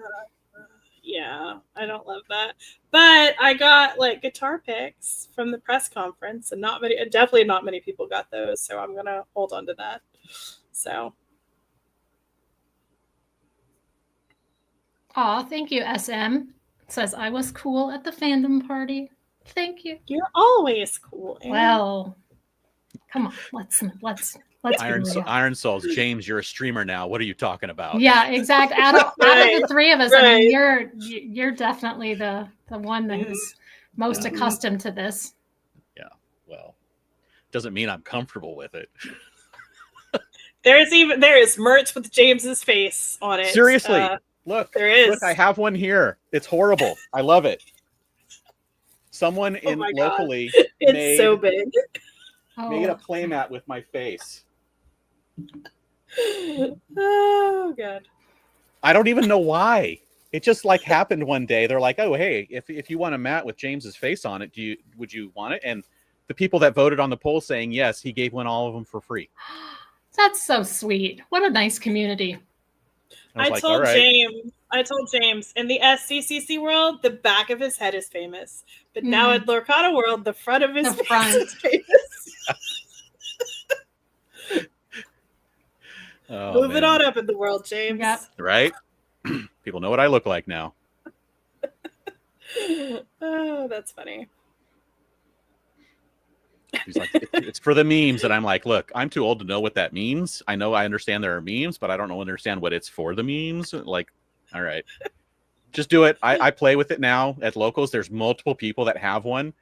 Yeah, I don't love that. But I got like guitar picks from the press conference, and definitely not many people got those. So I'm gonna hold on to that. So. Aw, thank you, SM. It says I was cool at the fandom party. Thank you. You're always cool. Aaron. Well, come on, let's Iron Souls, James, you're a streamer now. What are you talking about? Yeah, exactly. Out of the 3 of us, I mean, you're definitely the one that is most accustomed to this. Yeah. Well, doesn't mean I'm comfortable with it. There is merch with James's face on it. Seriously, look, there is. Look, I have one here. It's horrible. I love it. Someone Oh my God. locally It's so big. made a playmat with my face. Oh God. I don't even know why. It just like happened one day. They're like, "Oh, hey, if you want a mat with James's face on it, would you want it?" And the people that voted on the poll saying yes, he gave all of them for free. That's so sweet. What a nice community. I told James in the SDCC world, the back of his head is famous, but now at Lorcana world, the front of his face is famous. Move it on up in the world, James. Yep. Right? People know what I look like now. Oh, that's funny. He's like, it's for the memes. And I'm like, look, I'm too old to know what that means. I understand there are memes, but I don't understand what it's for the memes. Like, all right, just do it. I play with it now at locals. There's multiple people that have one.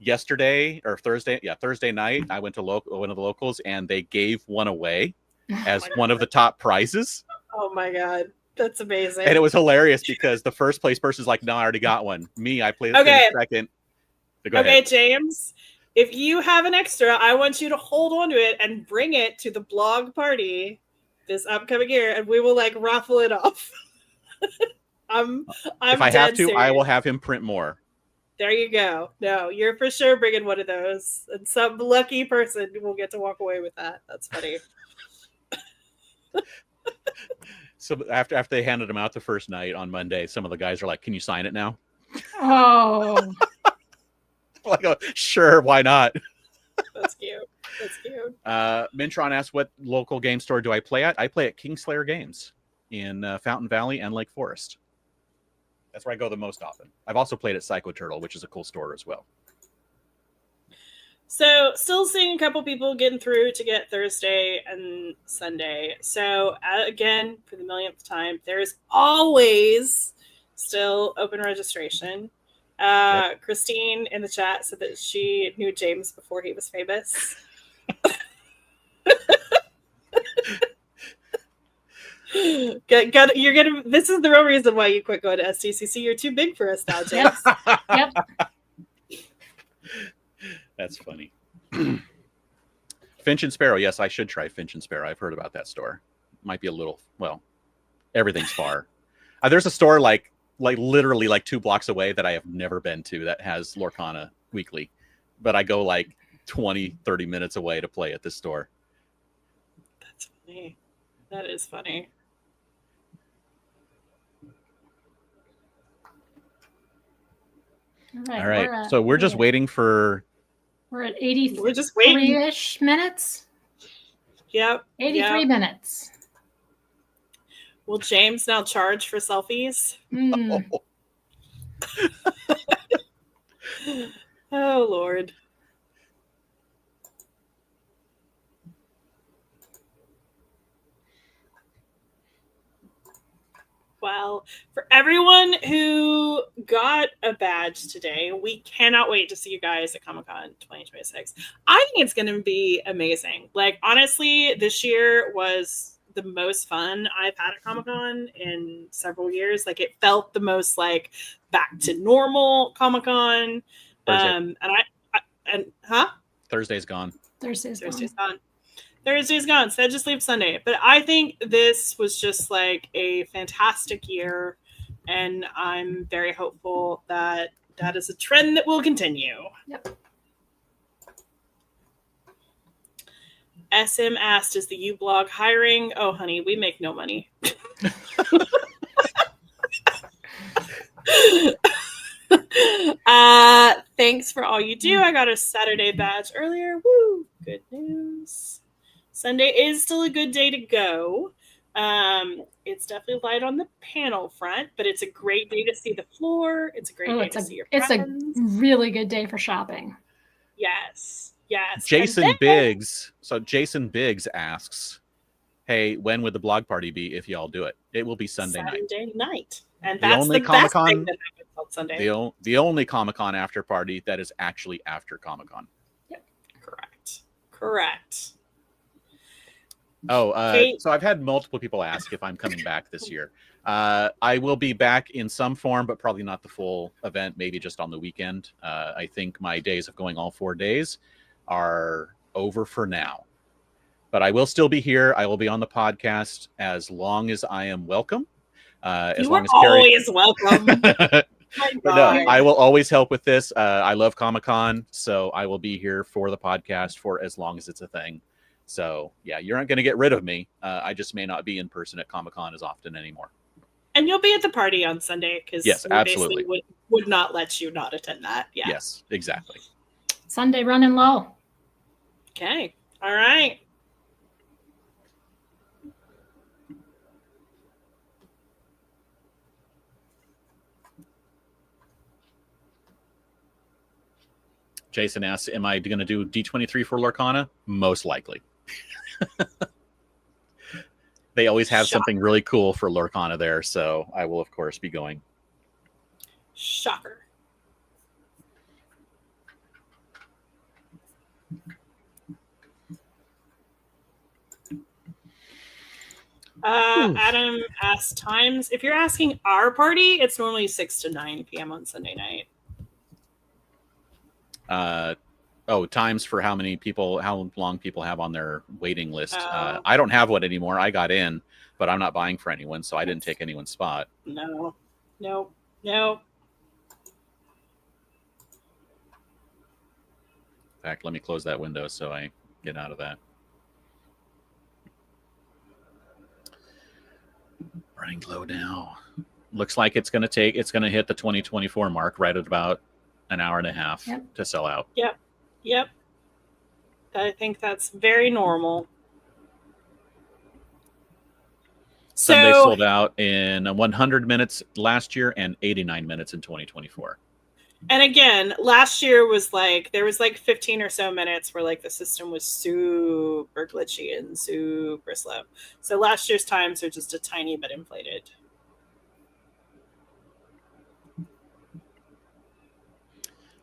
Yesterday or Thursday night, I went to one of the locals and they gave one away as one of the top prizes. Oh my God. That's amazing. And it was hilarious because the first place person's like, no, I already got one. Me, I played this second. So go ahead. James. If you have an extra, I want you to hold on to it and bring it to the blog party this upcoming year, and we will like raffle it off. I'm if I have to, serious. I will have him print more. There you go. No, you're for sure bringing one of those, and some lucky person will get to walk away with that. That's funny. So after they handed them out the first night on Monday, some of the guys are like, "Can you sign it now?" Oh. Like, oh, sure, why not? That's cute. That's cute. Mintron asked, what local game store do I play at? I play at Kingslayer Games in Fountain Valley and Lake Forest. That's where I go the most often. I've also played at Psycho Turtle, which is a cool store as well. So still seeing a couple people getting through to get Thursday and Sunday. So again, for the millionth time, there's always still open registration. Yep. Christine in the chat said that she knew James before he was famous. This is the real reason why you quit going to SDCC. You're too big for us now, James. Yep. That's funny. Finch and Sparrow. Yes, I should try Finch and Sparrow. I've heard about that store. Might be a little, well, everything's far. There's a store like literally like 2 blocks away that I have never been to that has Lorcana weekly, but I go like 20-30 minutes away to play at this store. That's funny. That is funny. All right. So we're just waiting for. We're at 80. We're just waiting. 3-ish minutes. Yep. 83 minutes. Will James now charge for selfies? Mm. Oh, Lord. Well, for everyone who got a badge today, we cannot wait to see you guys at Comic-Con 2026. I think it's going to be amazing. Like, honestly, this year was the most fun I've had at Comic-Con in several years. Like, it felt the most like back to normal Comic-Con. Thursday's gone. Thursday's gone. So just leave Sunday. But I think this was just like a fantastic year, and I'm very hopeful that that is a trend that will continue. Yep. SM asked, is the UBlog hiring? Oh, honey, we make no money. Thanks for all you do. I got a Saturday badge earlier. Woo! Good news. Sunday is still a good day to go. It's definitely light on the panel front, but it's a great day to see the floor. It's a great day to see your friends. It's a really good day for shopping. Yes. Yes. Jason Biggs asks, hey, when would the blog party be if y'all do it? It will be Sunday night. And that's the best thing that happens on Sunday. The only Comic-Con after party that is actually after Comic-Con. Yep. Correct. Correct. Oh, Kate? so I've had multiple people ask if I'm coming back this year. I will be back in some form, but probably not the full event, maybe just on the weekend. I think my days of going all 4 days are over for now. But I will still be here. I will be on the podcast as long as I am welcome. As long as Carrie... always welcome. My But no, I will always help with this. I love Comic-Con, so I will be here for the podcast for as long as it's a thing. So, yeah, you're not going to get rid of me. I just may not be in person at Comic-Con as often anymore. And you'll be at the party on Sunday because yes, absolutely would not let you not attend that. Yeah. Yes, exactly. Sunday running low. Okay. All right. Jason asks, am I going to do D23 for Lorcana? Most likely. They always have something really cool for Lorcana there, so I will, of course, be going. Shocker. Adam asked times. If you're asking our party, it's normally 6 to 9 p.m. on Sunday night. Times for how long people have on their waiting list. I don't have one anymore. I got in, but I'm not buying for anyone, so I didn't take anyone's spot. No. In fact, let me close that window so I get out of that. Running low now. Looks like it's going to hit the 2024 mark right at about an hour and a half to sell out. Yep. I think that's very normal. Sunday sold out in 100 minutes last year and 89 minutes in 2024. And again, last year was there was 15 or so minutes where the system was super glitchy and super slow. So last year's times are just a tiny bit inflated.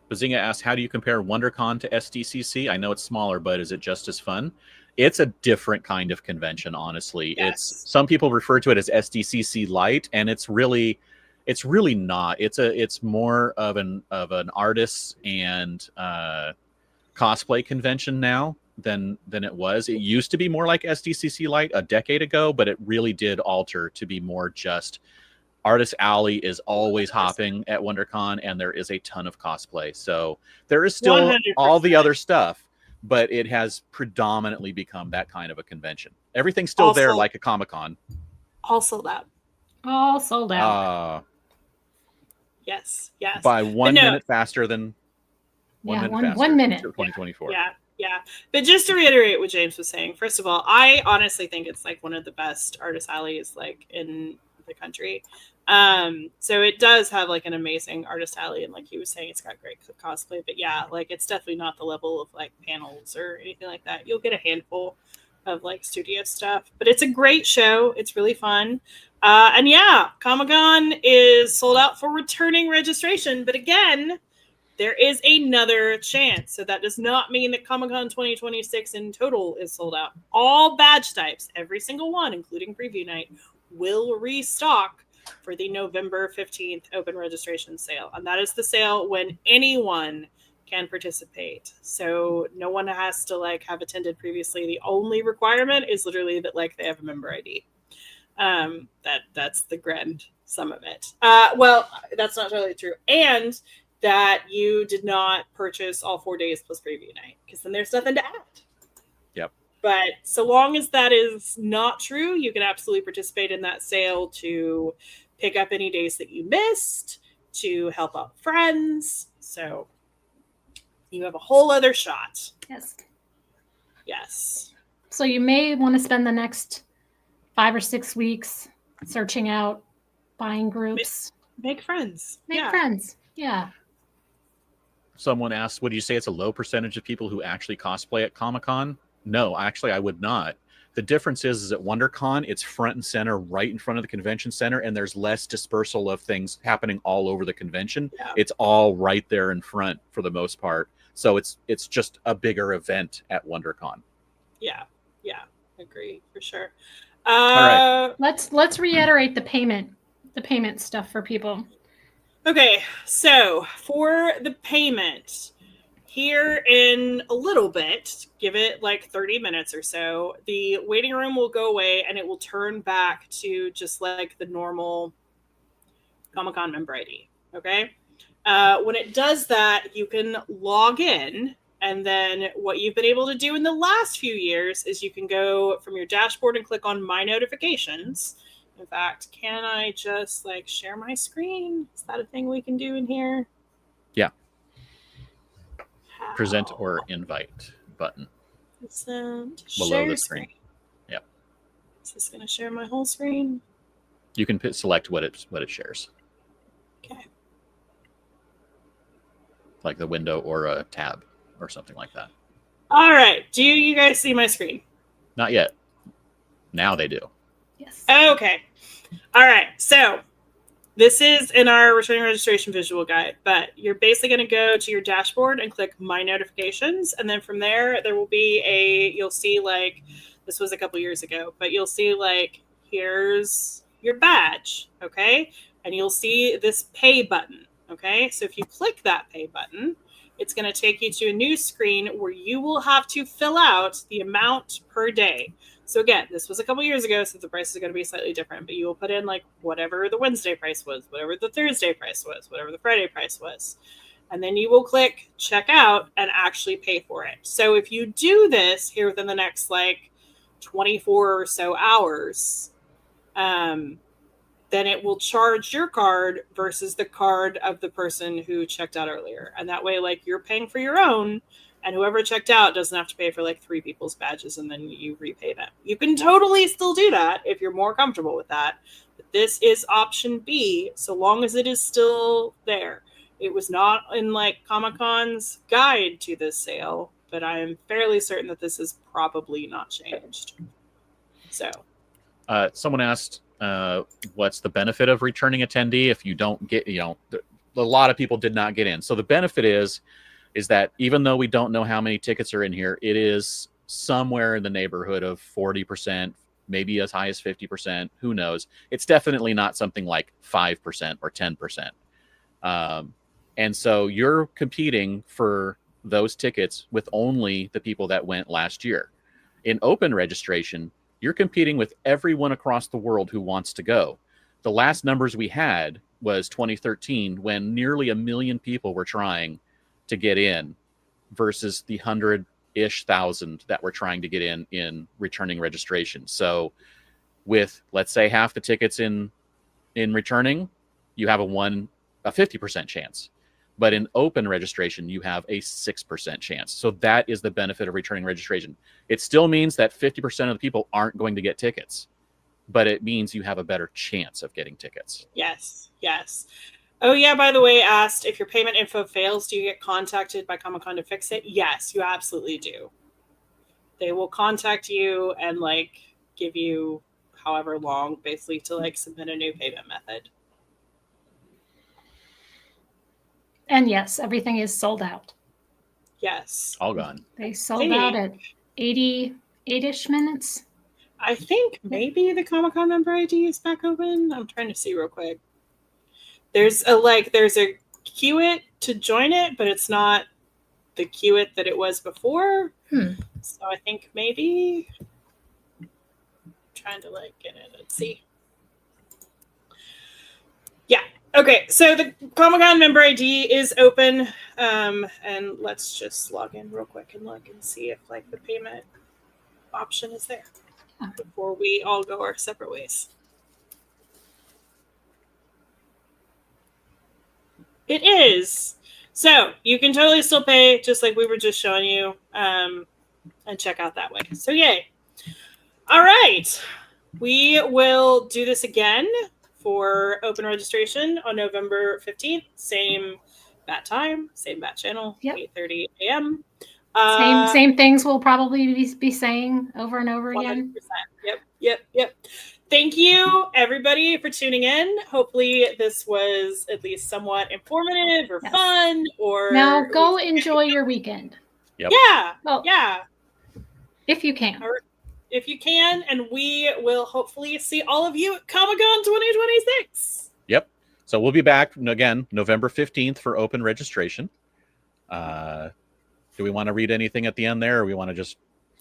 Bazinga asked, how do you compare WonderCon to SDCC? I know it's smaller, but is it just as fun? It's a different kind of convention, honestly. Yes. Some people refer to it as SDCC Light, and it's really not. It's more of an artist and cosplay convention now than it was. It used to be more like SDCC Light a decade ago, but it really did alter to be more just Artist Alley is always hopping at WonderCon, and there is a ton of cosplay. So there is still 100%. all the other stuff, but it has predominantly become that kind of a convention. Everything's still there like a Comic-Con. All sold out. All sold out. Yes. By 1 minute faster than 1 minute faster. 1 minute. 2024. Yeah. But just to reiterate what James was saying, first of all, I honestly think it's one of the best Artist Alleys in the country. So it does have an amazing Artist Alley, and he was saying, it's got great cosplay, but it's definitely not the level of panels or anything like that. You'll get a handful of studio stuff, but it's a great show. It's really fun. And Comic-Con is sold out for returning registration, but again, there is another chance. So that does not mean that Comic-Con 2026 in total is sold out. All badge types, every single one, including preview night, will restock for the November 15th open registration sale. And that is the sale when anyone can participate. So no one has to have attended previously. The only requirement is literally that they have a member ID. That's the grand sum of it. Well, that's not totally true. And that you did not purchase all 4 days plus preview night, because then there's nothing to add. Yep. But so long as that is not true, you can absolutely participate in that sale to pick up any days that you missed, to help out friends. So you have a whole other shot. Yes. So you may want to spend the next 5 or 6 weeks searching out buying groups. Make friends. Make friends. Yeah. Someone asked, would you say it's a low percentage of people who actually cosplay at Comic-Con? No, actually, I would not. The difference is at WonderCon, it's front and center, right in front of the convention center, and there's less dispersal of things happening all over the convention. Yeah. It's all right there in front for the most part. So it's just a bigger event at WonderCon. Yeah, agree for sure. right. Let's reiterate the payment stuff for people. Okay, so for the payment, here in a little bit, give it like 30 minutes or so, the waiting room will go away and it will turn back to just like the normal Comic-Con member ID. Okay. When it does that, you can log in, and then what you've been able to do in the last few years is you can go from your dashboard and click on My Notifications. In fact, can I just like share my screen? Is that a thing we can do in here? Yeah. How? Present or invite button Present, below share the screen. Yep. Is this going to share my whole screen? You can select what it shares. Okay. Like the window or a tab or something like that. All right. Do you guys see my screen? Not yet. Now they do. Yes. Okay. All right. So this is in our returning registration visual guide, but you're basically going to go to your dashboard and click My Notifications. And then from there will be you'll see like, this was a couple years ago, but you'll see like, here's your badge. Okay. And you'll see this pay button. Okay. So if you click that pay button, it's going to take you to a new screen where you will have to fill out the amount per day. So again, this was a couple years ago, so the price is going to be slightly different, but you will put in like whatever the Wednesday price was, whatever the Thursday price was, whatever the Friday price was. And then you will click check out and actually pay for it. So if you do this here within the next like 24 or so hours, then it will charge your card versus the card of the person who checked out earlier. And that way, like, you're paying for your own, and whoever checked out doesn't have to pay for like 3 people's badges, and then you repay them. You can totally still do that if you're more comfortable with that. But this is option B, so long as it is still there. It was not in like Comic-Con's guide to this sale, but I am fairly certain that this is probably not changed. So, someone asked, what's the benefit of returning attendee if you don't get, a lot of people did not get in. So the benefit is that even though we don't know how many tickets are in here, it is somewhere in the neighborhood of 40%, maybe as high as 50%. Who knows? It's definitely not something like 5% or 10%. And so you're competing for those tickets with only the people that went last year. In open registration, you're competing with everyone across the world who wants to go. The last numbers we had was 2013, when nearly 1 million people were trying to get in versus the 100-ish thousand that were trying to get in returning registration. So with, let's say, half the tickets in returning, you have a 50% chance. But in open registration, you have a 6% chance. So that is the benefit of returning registration. It still means that 50% of the people aren't going to get tickets, but it means you have a better chance of getting tickets. Yes. Oh, yeah, by the way, asked if your payment info fails, do you get contacted by Comic-Con to fix it? Yes, you absolutely do. They will contact you and like give you however long basically to like submit a new payment method. And yes, everything is sold out. Yes. All gone. They sold out at 88-ish minutes. I think maybe the Comic-Con member ID is back open. I'm trying to see real quick. There's a queue it to join it, but it's not the queue it that it was before. So I think maybe I'm trying to like get it. Let's see. Yeah. Okay. So the Comic-Con member ID is open. And let's just log in real quick and look and see if like the payment option is there before we all go our separate ways. It is. So you can totally still pay just like we were just showing you and check out that way. So yay. All right. We will do this again for open registration on November 15th. Same bat time, same bat channel, 8:30 a.m. Same things we'll probably be saying over and over again. 100%. Yep. Thank you, everybody, for tuning in. Hopefully, this was at least somewhat informative or Yes. fun. Or Now go enjoy your weekend. Yep. Yeah, Well, yeah. if you can. Or if you can, and we will hopefully see all of you at Comic-Con 2026. Yep. So we'll be back again November 15th for open registration. Do we want to read anything at the end there, or we want to just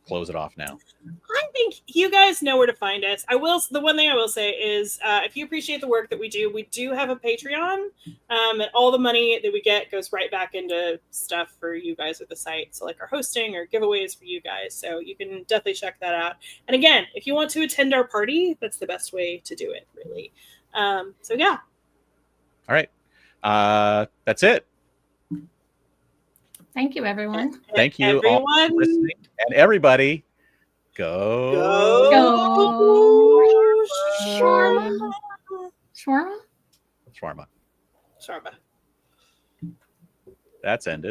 close it off now? I think you guys know where to find us. The one thing I will say is, if you appreciate the work that we do have a Patreon, and all the money that we get goes right back into stuff for you guys at the site. So like our hosting or giveaways for you guys. So you can definitely check that out. And again, if you want to attend our party, that's the best way to do it, really. So yeah. All right. That's it. Thank you, everyone. Thank you all for listening. And everybody, go. Go. Shawarma. Shawarma? Shawarma. Shawarma. That's ended.